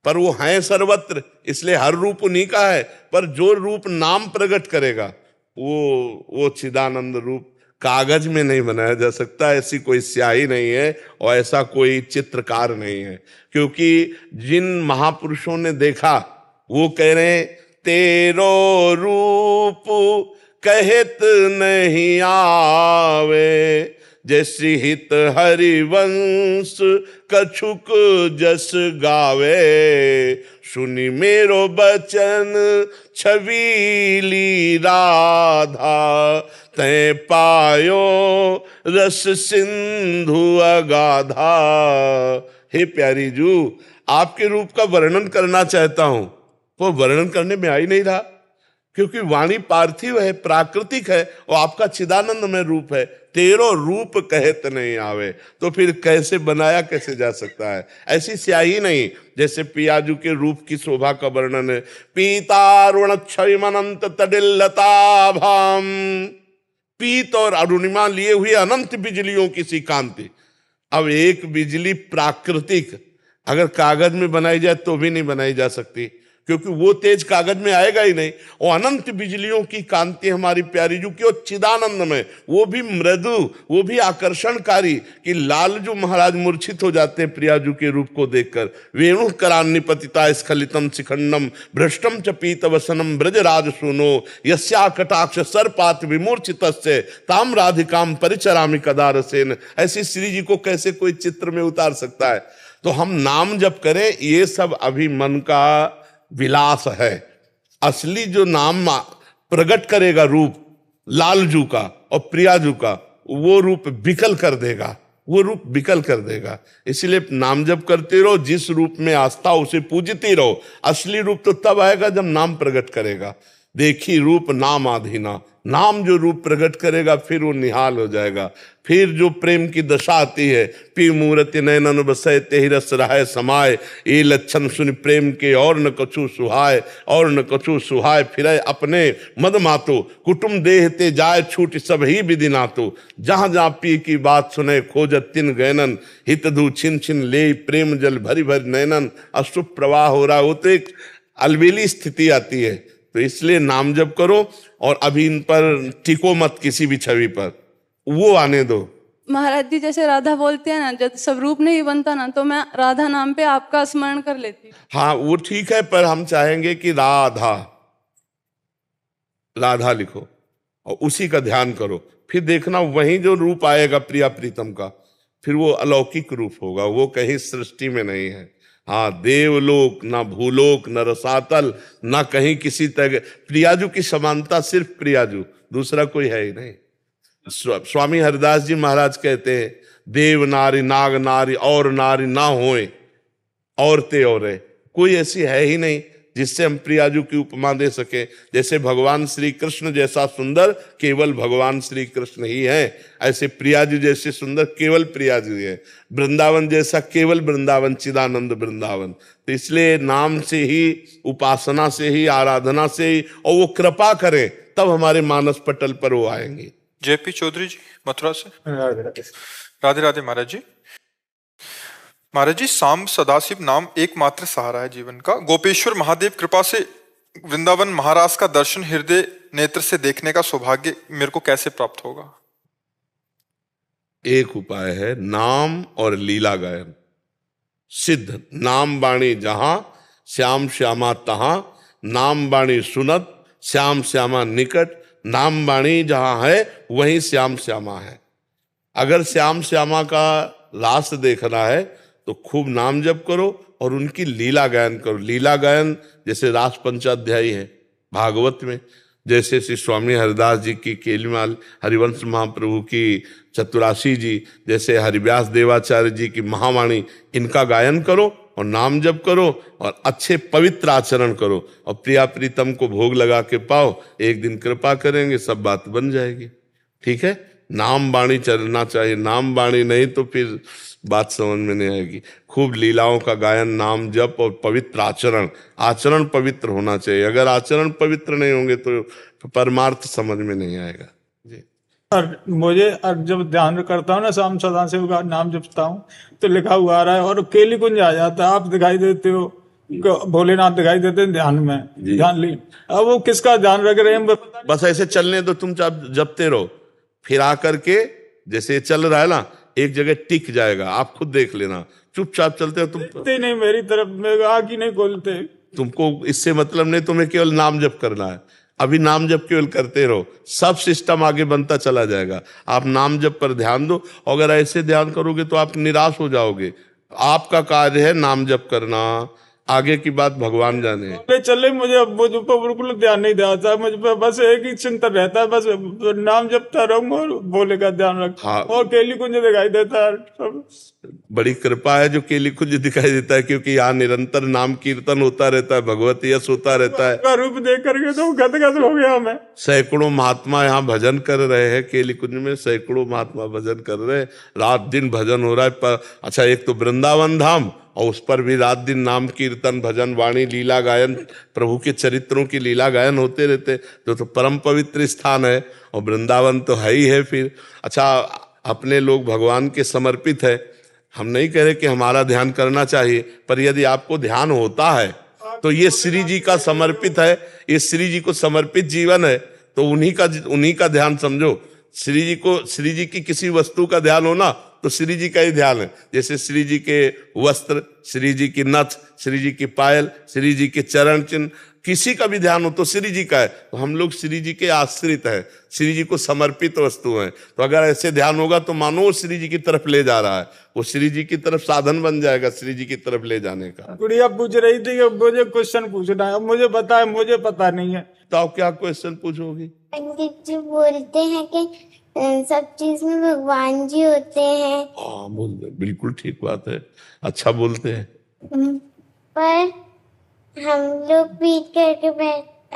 पर वो हैं सर्वत्र, इसलिए हर रूप उन्हीं का है, पर जो रूप नाम प्रकट करेगा वो चिदानंद रूप कागज में नहीं बनाया जा सकता। ऐसी कोई स्याही नहीं है और ऐसा कोई चित्रकार नहीं है, क्योंकि जिन महापुरुषों ने देखा वो कह रहे हैं तेरो रूप कहत नहीं आवे, जैसी हित हरिवंश कछुक जस गावे, सुनी मेरो बचन छबीली राधा, तै पायो रस सिंधु अगाधा। हे प्यारी जू, आपके रूप का वर्णन करना चाहता हूं, वो वर्णन करने में आ ही नहीं रहा, क्योंकि वाणी पार्थिव है, प्राकृतिक है, और आपका चिदानंदमय रूप है। तेरो रूप कहत नहीं आवे, तो फिर कैसे बनाया कैसे जा सकता है? ऐसी स्याही नहीं जैसे पियाजू के रूप की शोभा का वर्णन है। पीतारुण क्षयमनंत तडिल्लताभाम, पीत और अरुणिमा लिए हुए अनंत बिजलियों की सी कांति। अब एक बिजली प्राकृतिक अगर कागज में बनाई जाए तो भी नहीं बनाई जा सकती, क्योंकि वो तेज कागज में आएगा ही नहीं। और अनंत बिजलियों की कांति हमारी प्यारी जू की, और चिदानंद में, वो भी मृदु, वो भी आकर्षणकारी, कि लालजू महाराज मूर्छित हो जाते हैं प्रियाजू के रूप को देखकर। वेणु करान्नि पतिता स्खलितम शिखंडम, भ्रष्टम च पीत वसनम ब्रजराज सुनो, यस्या कटाक्ष सर्पात विमूर्छितस्य ताम राधिकाम परिचरामि कदा रसेन। ऐसी श्री जी को कैसे कोई चित्र में उतार सकता है? तो हम नाम जब करें, ये सब अभी मन का विलास है। असली जो नाम प्रकट करेगा रूप लालजू का और प्रियाजू का, वो रूप विकल कर देगा, वो रूप विकल कर देगा। इसलिए नाम जप करते रहो, जिस रूप में आस्था उसे पूजती रहो। असली रूप तो तब आएगा जब नाम प्रकट करेगा। देखी रूप नाम आधीना, नाम जो रूप प्रकट करेगा फिर वो निहाल हो जाएगा। फिर जो प्रेम की दशा आती है, पी मूर्ति नयनन बसय तेहि रस रहाय समाय, ये लक्षण सुन प्रेम के और न कछु सुहाय, और न कछु सुहाय फिरे अपने मद मातो, कुटुम देहते जाय छूट सब ही विधि नातो, जहां जहां पी की बात सुने खोजत तिन गैनन, हित धू छिन छिन ले प्रेम जल भरी भरी नैनन। अशुभ प्रवाह हो रहा हो तो एक अलबेली स्थिति आती है। तो इसलिए नाम जप करो, और अभी इन पर टिको मत किसी भी छवि पर, वो आने दो। महाराज जी जैसे राधा बोलते हैं ना, जब स्वरूप नहीं बनता ना, तो मैं राधा नाम पे आपका स्मरण कर लेती हूँ। हाँ वो ठीक है, पर हम चाहेंगे कि राधा, राधा लिखो और उसी का ध्यान करो। फिर देखना वही जो रूप आएगा प्रिया प्रीतम का, फिर वो अलौकिक रूप होगा, वो कहीं सृष्टि में नहीं है। हाँ, देवलोक ना भूलोक न रसातल, ना कहीं किसी तरह। प्रियाजू की समानता सिर्फ प्रियाजू, दूसरा कोई है ही नहीं। स्वामी हरिदास जी महाराज कहते हैं, देव नारी नाग नारी और नारी ना होए, औरते और कोई ऐसी है ही नहीं जिससे हम प्रियाजू की उपमा दे सके। जैसे भगवान श्री कृष्ण जैसा सुंदर केवल भगवान श्री कृष्ण ही है, ऐसे प्रियाजू जैसे सुंदर केवल प्रियाजू है। वृंदावन जैसा केवल वृंदावन, चिदानंद वृंदावन। तो इसलिए नाम से ही, उपासना से ही, आराधना से ही, और वो कृपा करें तब हमारे मानस पटल पर वो आएंगे। जेपी चौधरी जी मथुरा से। राधे राधे। राधे राधे महाराज जी। महाराज जी, सांब सदाशिव नाम एकमात्र सहारा है जीवन का। गोपेश्वर महादेव कृपा से वृंदावन महाराज का दर्शन हृदय नेत्र से देखने का सौभाग्य मेरे को कैसे प्राप्त होगा? एक उपाय है, नाम और लीला गायन। सिद्ध नाम बाणी जहां श्याम श्यामा तहां, नाम बाणी सुनत श्याम श्यामा निकट, नाम बाणी जहां है वहीं श्याम श्यामा है। अगर श्याम श्यामा का लाश देखना है तो खूब नाम जप करो और उनकी लीला गायन करो। लीला गायन जैसे रास पंचाध्यायी है भागवत में, जैसे श्री स्वामी हरिदास जी की केलीमाल, हरिवंश महाप्रभु की चतुराशी जी, जैसे हरिव्यास देवाचार्य जी की महावाणी, इनका गायन करो और नाम जप करो और अच्छे पवित्र आचरण करो और प्रिया प्रीतम को भोग लगा के पाओ। एक दिन कृपा करेंगे, सब बात बन जाएगी। ठीक है, नाम बाणी चलना चाहिए। नाम बाणी नहीं तो फिर बात समझ में नहीं आएगी। खूब लीलाओं का गायन, नाम जप और पवित्र आचरण। आचरण पवित्र होना चाहिए। अगर आचरण पवित्र नहीं होंगे तो परमार्थ समझ में नहीं आएगा जी। और मुझे जब ध्यान करता हूँ ना, शाम सदाशिव का नाम जपता हूँ तो लिखा हुआ आ रहा है और केली कुंज आ जाता है। आप दिखाई देते हो, भोलेनाथ दिखाई देते हैं ध्यान में, ध्यान ली। अब वो किसका ध्यान रख रहे हैं बस ऐसे चलने दो, तुम जपते रहो। फिर आकर के जैसे चल रहा है ना, एक जगह टिक जाएगा। आप खुद देख लेना, चुपचाप चलते हो तुम। नहीं मेरी तरफ में आँख ही नहीं खोलते। तुमको इससे मतलब नहीं, तुम्हें केवल नाम जप करना है। अभी नाम जप केवल करते रहो, सब सिस्टम आगे बनता चला जाएगा। आप नाम जप पर ध्यान दो, अगर ऐसे ध्यान करोगे तो आप निराश हो जाओगे। आपका कार्य है नाम जप करना, आगे की बात भगवान जाने। चले मुझे मुझ पर बिल्कुल ध्यान नहीं देता, मुझ पर बस एक ही चिंतन रहता है, बस नाम जपता रहूंगा और भोले का ध्यान रखता। हाँ। और केली कुंज दिखाई देता है सब। बड़ी कृपा है जो केली कुंज दिखाई देता है, क्योंकि यहाँ निरंतर नाम कीर्तन होता रहता है, भगवत यश होता रहता है। का रूप देख करके तो गदगद हो गया मैं। सैकड़ों महात्मा यहाँ भजन कर रहे हैं, केली कुंज में सैकड़ों महात्मा भजन कर रहे हैं, रात दिन भजन हो रहा है। पर अच्छा, एक तो वृंदावन धाम, और उस पर भी रात दिन नाम कीर्तन भजन वाणी लीला गायन, प्रभु के चरित्रों की लीला गायन होते रहते, तो परम पवित्र स्थान है, और वृंदावन तो है ही है। फिर अच्छा, अपने लोग भगवान के समर्पित है, हम नहीं कह रहे कि हमारा ध्यान करना चाहिए, पर यदि आपको ध्यान होता है तो ये श्री जी का समर्पित है, ये श्री जी को समर्पित जीवन है, तो उन्हीं का ध्यान समझो। श्री जी की किसी वस्तु का ध्यान हो ना, तो श्री जी का ही ध्यान है। जैसे श्री जी के वस्त्र, श्री जी की नथ, श्री जी की पायल, श्री जी के चरण चिन्ह, किसी का भी ध्यान हो तो श्री जी का है। तो हम लोग श्री जी के आश्रित हैं, श्री जी को समर्पित वस्तु हैं। तो अगर ऐसे ध्यान होगा तो मानो वो श्री जी की तरफ ले जा रहा है, वो श्री जी की तरफ साधन बन जाएगा, श्री जी की तरफ ले जाने का। गुड़िया पूछ रही थी कि मुझे क्वेश्चन पूछना है, मुझे पता है, मुझे पता नहीं है। तो आप क्या क्वेश्चन पूछोगी? पंडित जी बोलते हैं कि सब चीज में भगवान जी होते हैं। हाँ, बोलते, बिल्कुल ठीक बात है, अच्छा बोलते हैं। पर हम लोग पीट करके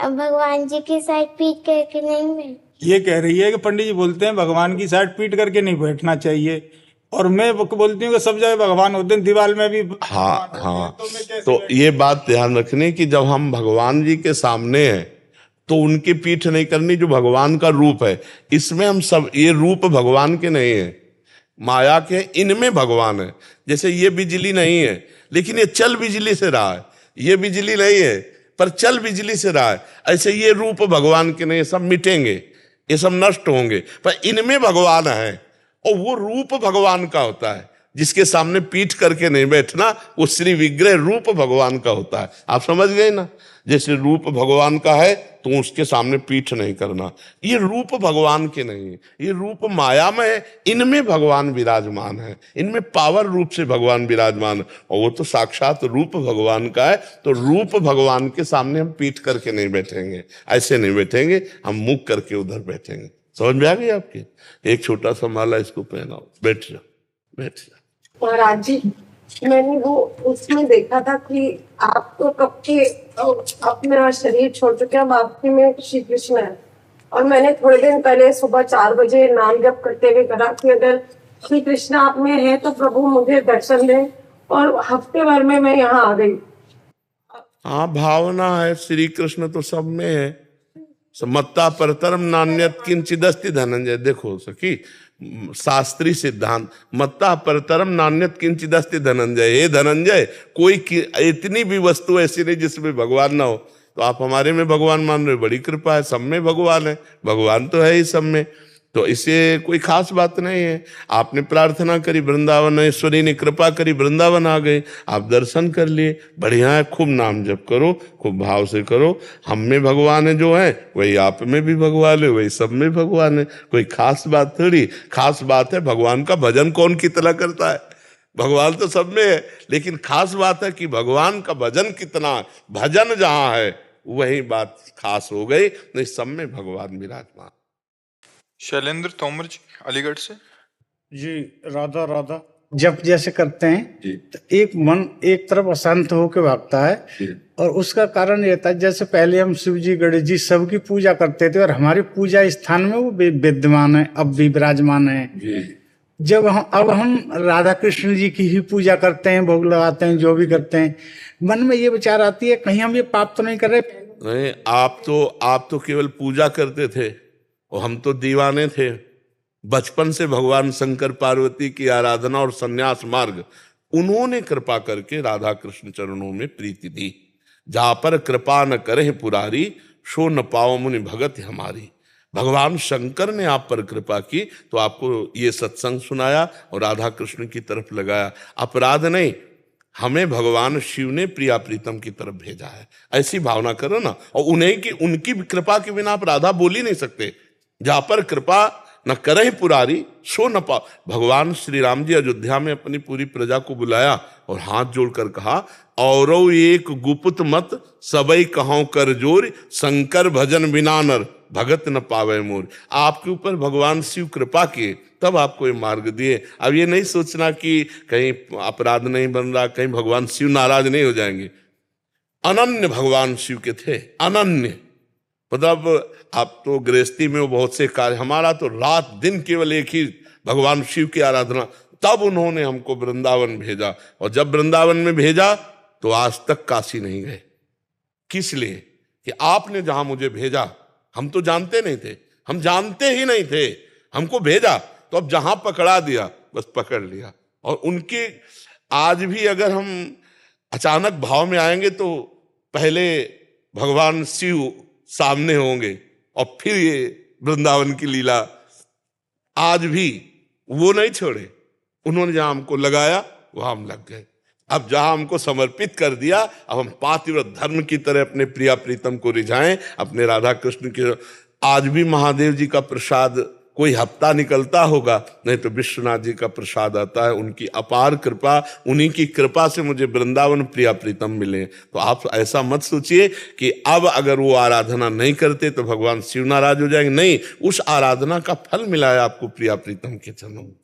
भगवान जी की साइड पीट करके नहीं बैठ। ये कह रही है कि पंडित जी बोलते हैं भगवान की साइड पीट करके नहीं बैठना चाहिए, और मैं बोलती हूँ कि सब जगह भगवान होते हैं, दीवार में भी। हाँ हाँ, तो ये बात ध्यान रखने की, जब हम भगवान जी के सामने हैं तो उनकी पीठ नहीं करनी, जो भगवान का रूप है। इसमें हम सब, ये रूप भगवान के नहीं है, माया के, इनमें भगवान है। जैसे ये बिजली नहीं है, लेकिन ये चल बिजली से रहा है, ये बिजली नहीं है पर चल बिजली से रहा है। ऐसे ये रूप भगवान के नहीं, सब मिटेंगे, ये सब नष्ट होंगे, पर इनमें भगवान है, और वो रूप भगवान का होता है। जिसके सामने पीठ करके नहीं बैठना, वो श्री विग्रह रूप भगवान का होता है। आप समझ गए ना? जैसे रूप भगवान का है तो उसके सामने पीठ नहीं करना, ये रूप भगवान के नहीं है, ये रूप माया में है, इनमें भगवान विराजमान है, इनमें पावर रूप से भगवान विराजमान है, और वो तो साक्षात रूप भगवान का है। तो रूप भगवान के सामने हम पीठ करके नहीं बैठेंगे, ऐसे नहीं बैठेंगे, हम मुख करके उधर बैठेंगे। समझ में आ गई आपकी? एक छोटा सा माला इसको पहनाओ, बैठ जाओ, बैठ जाओ। महाराज जी, मैंने वो उसमें देखा था कि आप तो कब के अपना शरीर छोड़ चुके हैं, अब आपके में श्री कृष्ण है। और मैंने थोड़े दिन पहले सुबह 4 बजे नाम जप करते हुए कहा कि अगर श्री कृष्ण आप में है तो प्रभु मुझे दर्शन दें, और हफ्ते भर में मैं यहाँ आ गई। हाँ, भावना है, श्री कृष्ण तो सब में है। मत्ता परतरम नान्यत किंचिदस्ति धनंजय। देखो सखी, शास्त्रीय सिद्धांत, मत्ता परतरम नान्यत किंचिदस्ति धनंजय। हे धनंजय, कोई इतनी भी वस्तु ऐसी नहीं जिसमें भगवान ना हो। तो आप हमारे में भगवान मान रहे हो, बड़ी कृपा है, सब में भगवान है, भगवान तो है ही सब में, तो इससे कोई खास बात नहीं है। आपने प्रार्थना करी, वृंदावनेश्वरी ने कृपा करी, वृंदावन आ गए, आप दर्शन कर लिए, बढ़िया है। खूब नाम जप करो, खूब भाव से करो। हम में भगवान है जो है, वही आप में भी भगवान है, वही सब में भगवान है। कोई खास बात थोड़ी, खास बात है भगवान का भजन कौन कितना करता है। भगवान तो सब में है, लेकिन खास बात है कि भगवान का भजन कितना, भजन जहां है वही बात खास हो गई, नहीं सब में भगवान विराजमान। शैलेंद्र तोमर जी, अलीगढ़ से। जी, राधा राधा जब जैसे करते हैं तो एक मन एक तरफ अशांत होकर भागता है, और उसका कारण ये था, जैसे पहले हम शिव जी गणेश जी सबकी पूजा करते थे, और हमारी पूजा स्थान में वो विद्यमान है, अब भी विराजमान है। जब हम राधा कृष्ण जी की ही पूजा करते हैं, भोग लगाते हैं, जो भी करते हैं, मन में ये विचार आती है कहीं हम ये पाप तो नहीं कर रहे। नहीं, आप तो केवल पूजा करते थे, और हम तो दीवाने थे। बचपन से भगवान शंकर पार्वती की आराधना और संन्यास मार्ग, उन्होंने कृपा करके राधा कृष्ण चरणों में प्रीति दी। जहां पर कृपा न करे पुरारी, सो न पाओ मुनि भगत हमारी। भगवान शंकर ने आप पर कृपा की तो आपको ये सत्संग सुनाया और राधा कृष्ण की तरफ लगाया। अपराध नहीं, हमें भगवान शिव ने प्रिया प्रीतम की तरफ भेजा है, ऐसी भावना करो ना। और उन्हें की उनकी कृपा के बिना आप राधा बोल ही नहीं सकते। जहां पर कृपा न करे पुरारी सो न पा। भगवान श्री राम जी अयोध्या में अपनी पूरी प्रजा को बुलाया और हाथ जोड़कर कहा, औरो एक गुप्त मत सबई कहो कर जोर, शंकर भजन बिना नर भगत न पावे मोर। आपके ऊपर भगवान शिव कृपा किए तब आपको ये मार्ग दिए। अब ये नहीं सोचना कि कहीं अपराध नहीं बन रहा, कहीं भगवान शिव नाराज नहीं हो जाएंगे। अनन्य भगवान शिव के थे, अनन्य। मतलब आप तो गृहस्थी में बहुत से कार्य, हमारा तो रात दिन केवल एक ही भगवान शिव की आराधना। तब उन्होंने हमको वृंदावन भेजा, और जब वृंदावन में भेजा तो आज तक काशी नहीं गए। किस लिए? कि आपने जहां मुझे भेजा, हम तो जानते नहीं थे, हम जानते ही नहीं थे, हमको भेजा तो अब जहां पकड़ा दिया बस पकड़ लिया। और उनके आज भी अगर हम अचानक भाव में आएंगे तो पहले भगवान शिव सामने होंगे और फिर ये वृंदावन की लीला। आज भी वो नहीं छोड़े, उन्होंने जहां हमको लगाया वहां हम लग गए। अब जहां हमको समर्पित कर दिया, अब हम पातिव्रत धर्म की तरह अपने प्रिया प्रीतम को रिझाएं, अपने राधा कृष्ण के। आज भी महादेव जी का प्रसाद कोई हफ्ता निकलता होगा, नहीं तो विश्वनाथ जी का प्रसाद आता है। उनकी अपार कृपा, उन्हीं की कृपा से मुझे वृंदावन प्रिया प्रीतम मिले। तो आप ऐसा मत सोचिए कि अब अगर वो आराधना नहीं करते तो भगवान शिव नाराज हो जाएंगे। नहीं, उस आराधना का फल मिला है आपको प्रिया प्रीतम के चरणों में।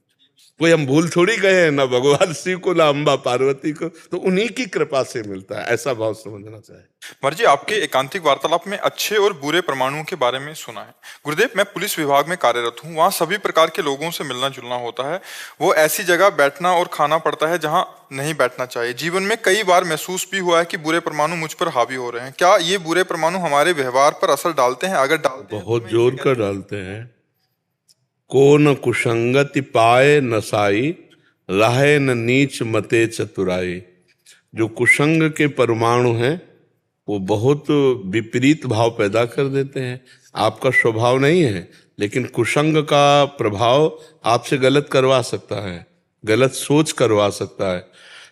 कोई हम भूल थोड़ी गए हैं, ना भगवान शिव को ना अम्बा पार्वती को, तो उन्हीं की कृपा से मिलता है। ऐसा भाव समझना चाहिए। महाराज जी, आपके एकांतिक वार्तालाप में अच्छे और बुरे परमाणुओं के बारे में सुना है। गुरुदेव, मैं पुलिस विभाग में कार्यरत हूँ, वहाँ सभी प्रकार के लोगों से मिलना जुलना होता है। वो ऐसी जगह बैठना और खाना पड़ता है जहाँ नहीं बैठना चाहिए। जीवन में कई बार महसूस भी हुआ है कि बुरे परमाणु मुझ पर हावी हो रहे हैं। क्या ये बुरे परमाणु हमारे व्यवहार पर असर डालते हैं? अगर डालते हैं, बहुत जोर कर डालते हैं। को न कुसंगति पाए नसाई, रहे न नीच मते चतुराई। जो कुसंग के परमाणु हैं वो बहुत विपरीत भाव पैदा कर देते हैं। आपका स्वभाव नहीं है, लेकिन कुसंग का प्रभाव आपसे गलत करवा सकता है, गलत सोच करवा सकता है।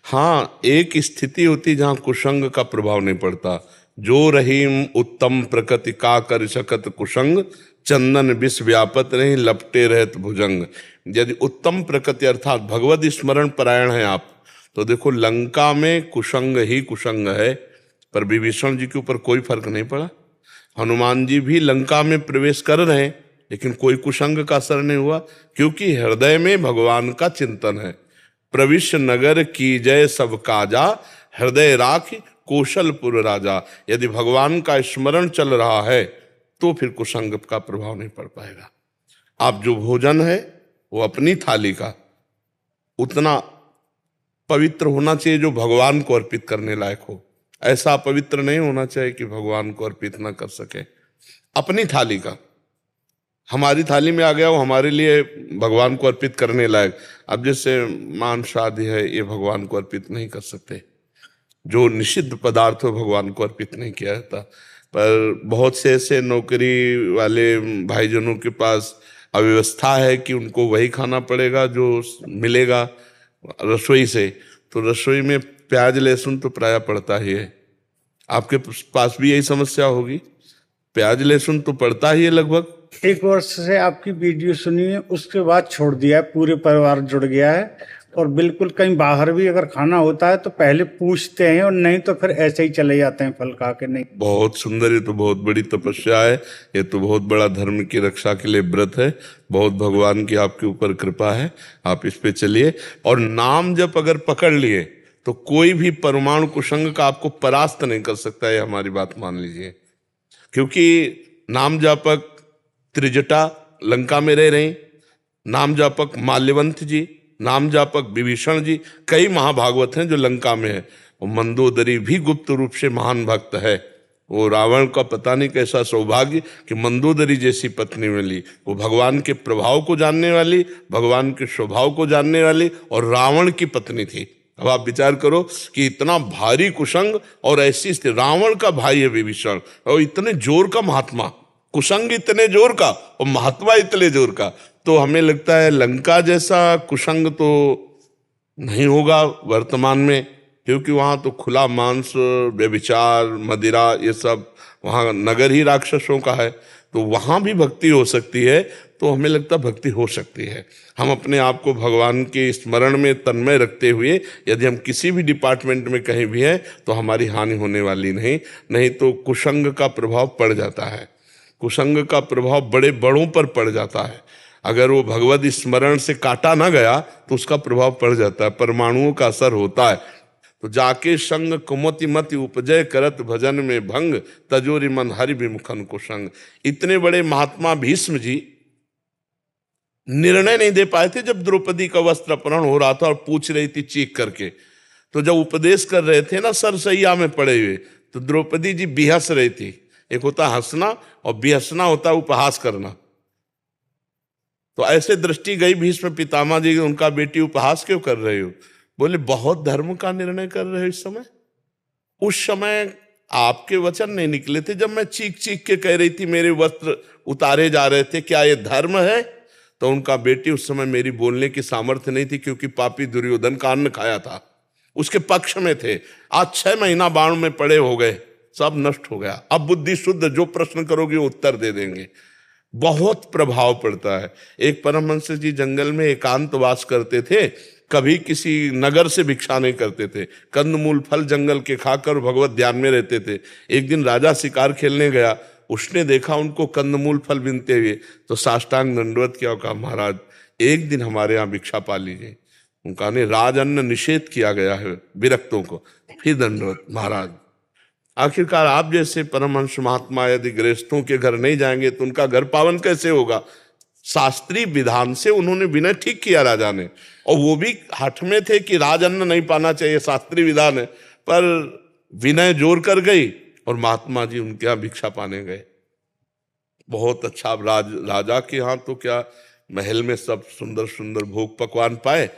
हाँ, एक स्थिति होती जहां कुसंग का प्रभाव नहीं पड़ता। जो रहीम उत्तम प्रकृति का कर सकत कुसंग, चंदन विष व्यापत नहीं लपटे रहत भुजंग। यदि उत्तम प्रकृति अर्थात भगवत स्मरण परायण है आप, तो देखो लंका में कुसंग ही कुसंग है, पर विभीषण जी के ऊपर कोई फर्क नहीं पड़ा। हनुमान जी भी लंका में प्रवेश कर रहे हैं, लेकिन कोई कुसंग का असर नहीं हुआ, क्योंकि हृदय में भगवान का चिंतन है। प्रविश्य नगर की जय सब काजा, हृदय राख कौशलपुर राजा। यदि भगवान का स्मरण चल रहा है तो फिर कुसंग का प्रभाव नहीं पड़ पाएगा। आप जो भोजन है वो अपनी थाली का उतना पवित्र होना चाहिए जो भगवान को अर्पित करने लायक हो। ऐसा पवित्र नहीं होना चाहिए कि भगवान को अर्पित ना कर सके। अपनी थाली का, हमारी थाली में आ गया वो हमारे लिए भगवान को अर्पित करने लायक। अब जैसे मांस आदि है, ये भगवान को अर्पित नहीं कर सकते। जो निषिद्ध पदार्थ हो भगवान को अर्पित नहीं किया जाता। पर बहुत से ऐसे नौकरी वाले भाईजनों के पास अव्यवस्था है कि उनको वही खाना पड़ेगा जो मिलेगा रसोई से। तो रसोई में प्याज लहसुन तो प्रायः पड़ता ही है। आपके पास भी यही समस्या होगी, प्याज लहसुन तो पड़ता ही है लगभग। 1 वर्ष से आपकी वीडियो सुनी है, उसके बाद छोड़ दिया है। पूरे परिवार जुड़ गया है, और बिल्कुल कहीं बाहर भी अगर खाना होता है तो पहले पूछते हैं, और नहीं तो फिर ऐसे ही चले जाते हैं फल खा के। नहीं, बहुत सुंदर, ये तो बहुत बड़ी तपस्या है, ये तो बहुत बड़ा धर्म की रक्षा के लिए व्रत है। बहुत भगवान की आपके ऊपर कृपा है, आप इस पे चलिए। और नाम जब अगर पकड़ लिए तो कोई भी परमाणु कुसंग का आपको परास्त नहीं कर सकता है, हमारी बात मान लीजिए। क्योंकि नाम जापक त्रिजटा लंका में रह रहे, नाम जापक माल्यवंत जी, नाम जापक विभीषण जी, कई महाभागवत हैं जो लंका में है। और मंदोदरी भी गुप्त रूप से महान भक्त है। वो रावण का पता नहीं कैसा सौभाग्य कि मंदोदरी जैसी पत्नी मिली। वो भगवान के प्रभाव को जानने वाली, भगवान के स्वभाव को जानने वाली, और रावण की पत्नी थी। अब आप विचार करो कि इतना भारी कुसंग और ऐसी स्थिति, रावण का भाई है विभीषण, और इतने जोर का महात्मा, कुसंग इतने जोर का और महात्मा इतने जोर का। तो हमें लगता है लंका जैसा कुसंग तो नहीं होगा वर्तमान में, क्योंकि वहां तो खुला मांस, व्यभिचार, मदिरा, ये सब, वहां नगर ही राक्षसों का है। तो वहां भी भक्ति हो सकती है, तो हमें लगता भक्ति हो सकती है। हम अपने आप को भगवान के स्मरण में तन्मय रखते हुए यदि हम किसी भी डिपार्टमेंट में कहीं भी हैं तो हमारी हानि होने वाली नहीं तो कुसंग का प्रभाव पड़ जाता है। कुसंग का प्रभाव बड़े बड़ों पर पड़ जाता है। अगर वो भगवत स्मरण से काटा ना गया तो उसका प्रभाव पड़ जाता है, परमाणुओं का असर होता है। तो जाके संग कुमति मति उपजय करत भजन में भंग, तजोरी मन हरि विमुखन कुसंग। इतने बड़े महात्मा भीष्म जी निर्णय नहीं दे पाए थे जब द्रौपदी का वस्त्र अपहरण हो रहा था और पूछ रही थी चीख करके। तो जब उपदेश कर रहे थे ना सरसैया में पड़े हुए, तो द्रौपदी जी बिहस रही थी। एक होता हंसना और बिहसना होता उपहास करना। तो ऐसे दृष्टि गई भीष्म पितामह जी, उनका बेटी उपहास क्यों कर रहे हो? बोले बहुत धर्म का निर्णय कर रहे हो इस समय। उस समय आपके वचन नहीं निकले थे जब मैं चीख चीख के कह रही थी मेरे वस्त्र उतारे जा रहे थे, क्या ये धर्म है? तो उनका बेटी उस समय मेरी बोलने की सामर्थ्य नहीं थी, क्योंकि पापी दुर्योधन का अन्न खाया था, उसके पक्ष में थे। आज 6 महीना बाण में पड़े हो गए, सब नष्ट हो गया। अब बुद्धि शुद्ध, जो प्रश्न करोगे उत्तर दे देंगे। बहुत प्रभाव पड़ता है। एक परमहंस जी जंगल में एकांतवास करते थे, कभी किसी नगर से भिक्षा नहीं करते थे, कंदमूल फल जंगल के खाकर भगवत ध्यान में रहते थे। एक दिन राजा शिकार खेलने गया, उसने देखा उनको कंदमूल फल बिनते हुए, तो साष्टांग दंडवत किया और कहा महाराज एक दिन हमारे यहाँ भिक्षा पा लीजिए। उनका ने राजअन्न निषेध किया गया है विरक्तों को। फिर दंडवत महाराज। आखिरकार आप जैसे परमहंस महात्मा यदि गृहस्थों के घर नहीं जाएंगे तो उनका घर पावन कैसे होगा? शास्त्रीय विधान से उन्होंने विनय ठीक किया राजा ने, और वो भी हठ में थे कि राजअन्न नहीं पाना चाहिए, शास्त्रीय विधान है, पर विनय जोर कर गई और महात्मा जी उनके यहाँ भिक्षा पाने गए। बहुत अच्छा। अब राजा के यहाँ तो क्या महल में सब सुंदर सुंदर भोग पकवान पाए।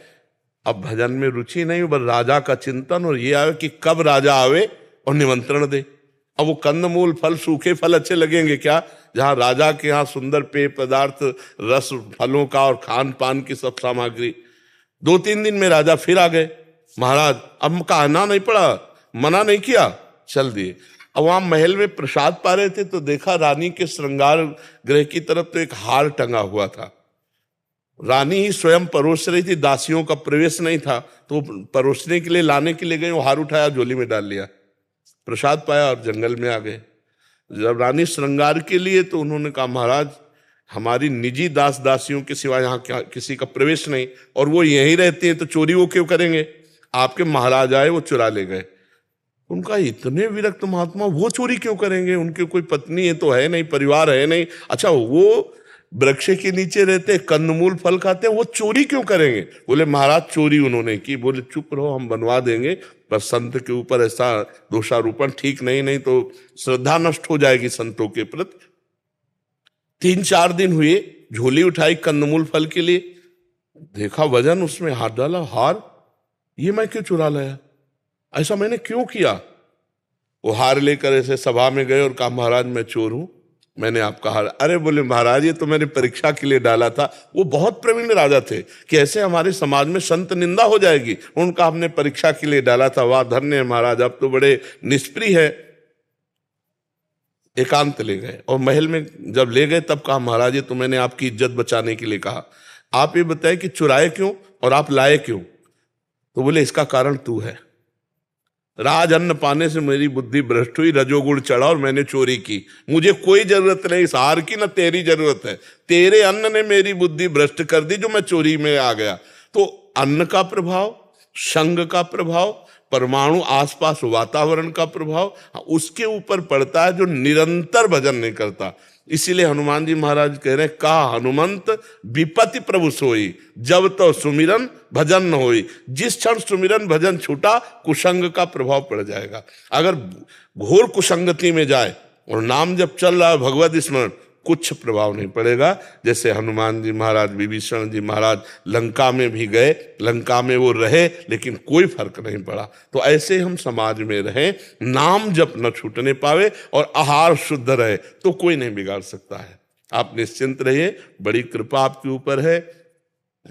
अब भजन में रुचि नहीं, बस राजा का चिंतन, और ये आवे कि कब राजा आवे और निमंत्रण दे। अब वो कंदमूल फल, सूखे फल अच्छे लगेंगे क्या, जहां राजा के यहाँ सुंदर पेय पदार्थ, रस फलों का और खान पान की सब सामग्री। 2-3 दिन में राजा फिर आ गए। महाराज अब कहना नहीं पड़ा, मना नहीं किया, चल दिए। अब वहां महल में प्रसाद पा रहे थे तो देखा रानी के श्रृंगार गृह की तरफ तो एक हार टंगा हुआ था। रानी ही स्वयं परोस रही थी, दासियों का प्रवेश नहीं था, तो परोसने के लिए लाने के लिए गए, वो हार उठाया झोली में डाल लिया, प्रसाद पाया और जंगल में आ गए। जब रानी श्रृंगार के लिए, तो उन्होंने कहा महाराज हमारी निजी दास दासियों के सिवा यहाँ किसी का प्रवेश नहीं, और वो यहीं रहते हैं तो चोरी वो क्यों करेंगे? आपके महाराज आए, वो चुरा ले गए। उनका इतने विरक्त महात्मा, वो चोरी क्यों करेंगे? उनके कोई पत्नी है तो है नहीं, परिवार है नहीं। अच्छा वो वृक्ष के नीचे रहते, कंदमूल फल खाते हैं, वो चोरी क्यों करेंगे? बोले महाराज चोरी उन्होंने की। बोले चुप रहो, हम बनवा देंगे, पर संत के ऊपर ऐसा दोषारोपण ठीक नहीं तो श्रद्धा नष्ट हो जाएगी संतों के प्रति। 3-4 दिन हुए, झोली उठाई कंदमूल फल के लिए, देखा वजन, उसमें हाथ डाला, हार, ये मैं क्यों चुरा लाया? ऐसा मैंने क्यों किया? वो हार लेकर ऐसे सभा में गए और कहा महाराज मैं चोर हूं, मैंने आपका हार। अरे बोले महाराज ये तो मैंने परीक्षा के लिए डाला था। वो बहुत प्रवीण राजा थे कि ऐसे हमारे समाज में संत निंदा हो जाएगी, उनका हमने परीक्षा के लिए डाला था। वाह धन्य है महाराज, अब तो बड़े निष्प्रिय है। एकांत ले गए और महल में जब ले गए तब कहा महाराज ये तो मैंने आपकी इज्जत बचाने के लिए कहा, आप ये बताए कि चुराए क्यों और आप लाए क्यों? तो बोले इसका कारण तू है। राज अन्न पाने से मेरी बुद्धि भ्रष्ट हुई, रजोगुण चढ़ा और मैंने चोरी की। मुझे कोई जरूरत नहीं इस हार की, ना तेरी जरूरत है। तेरे अन्न ने मेरी बुद्धि भ्रष्ट कर दी जो मैं चोरी में आ गया। तो अन्न का प्रभाव, संग का प्रभाव, परमाणु आसपास वातावरण का प्रभाव उसके ऊपर पड़ता है जो निरंतर भजन नहीं करता। इसीलिए हनुमान जी महाराज कह रहे हैं का हनुमंत विपत्ति प्रभु सोई, जब तो सुमिरन भजन न होई। जिस क्षण सुमिरन भजन छूटा कुसंग का प्रभाव पड़ जाएगा। अगर घोर कुसंगति में जाए और नाम जब चल रहा है भगवत स्मरण, कुछ प्रभाव नहीं पड़ेगा। जैसे हनुमान जी महाराज, विभीषण जी महाराज लंका में भी गए, लंका में वो रहे लेकिन कोई फर्क नहीं पड़ा। तो ऐसे हम समाज में रहें, नाम जब न छूटने पावे और आहार शुद्ध रहे तो कोई नहीं बिगाड़ सकता है। आप निश्चिंत रहिए, बड़ी कृपा आपके ऊपर है।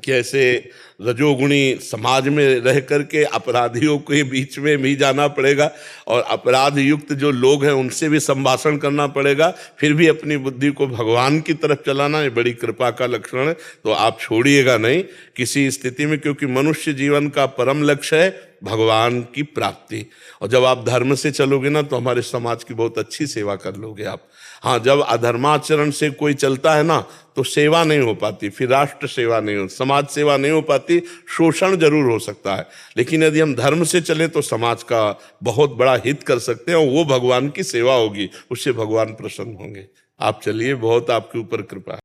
कि ऐसे रजोगुणी समाज में रह करके अपराधियों के बीच में भी जाना पड़ेगा और अपराध युक्त जो लोग हैं उनसे भी संभाषण करना पड़ेगा, फिर भी अपनी बुद्धि को भगवान की तरफ चलाना, ये बड़ी कृपा का लक्षण है। तो आप छोड़िएगा नहीं किसी स्थिति में, क्योंकि मनुष्य जीवन का परम लक्ष्य है भगवान की प्राप्ति। और जब आप धर्म से चलोगे ना तो हमारे समाज की बहुत अच्छी सेवा कर लोगे आप। हाँ, जब अधर्माचरण से कोई चलता है ना तो सेवा नहीं हो पाती, फिर राष्ट्र सेवा नहीं हो, समाज सेवा नहीं हो पाती, शोषण जरूर हो सकता है। लेकिन यदि हम धर्म से चले तो समाज का बहुत बड़ा हित कर सकते हैं और वो भगवान की सेवा होगी, उससे भगवान प्रसन्न होंगे। आप चलिए, बहुत आपके ऊपर कृपा है।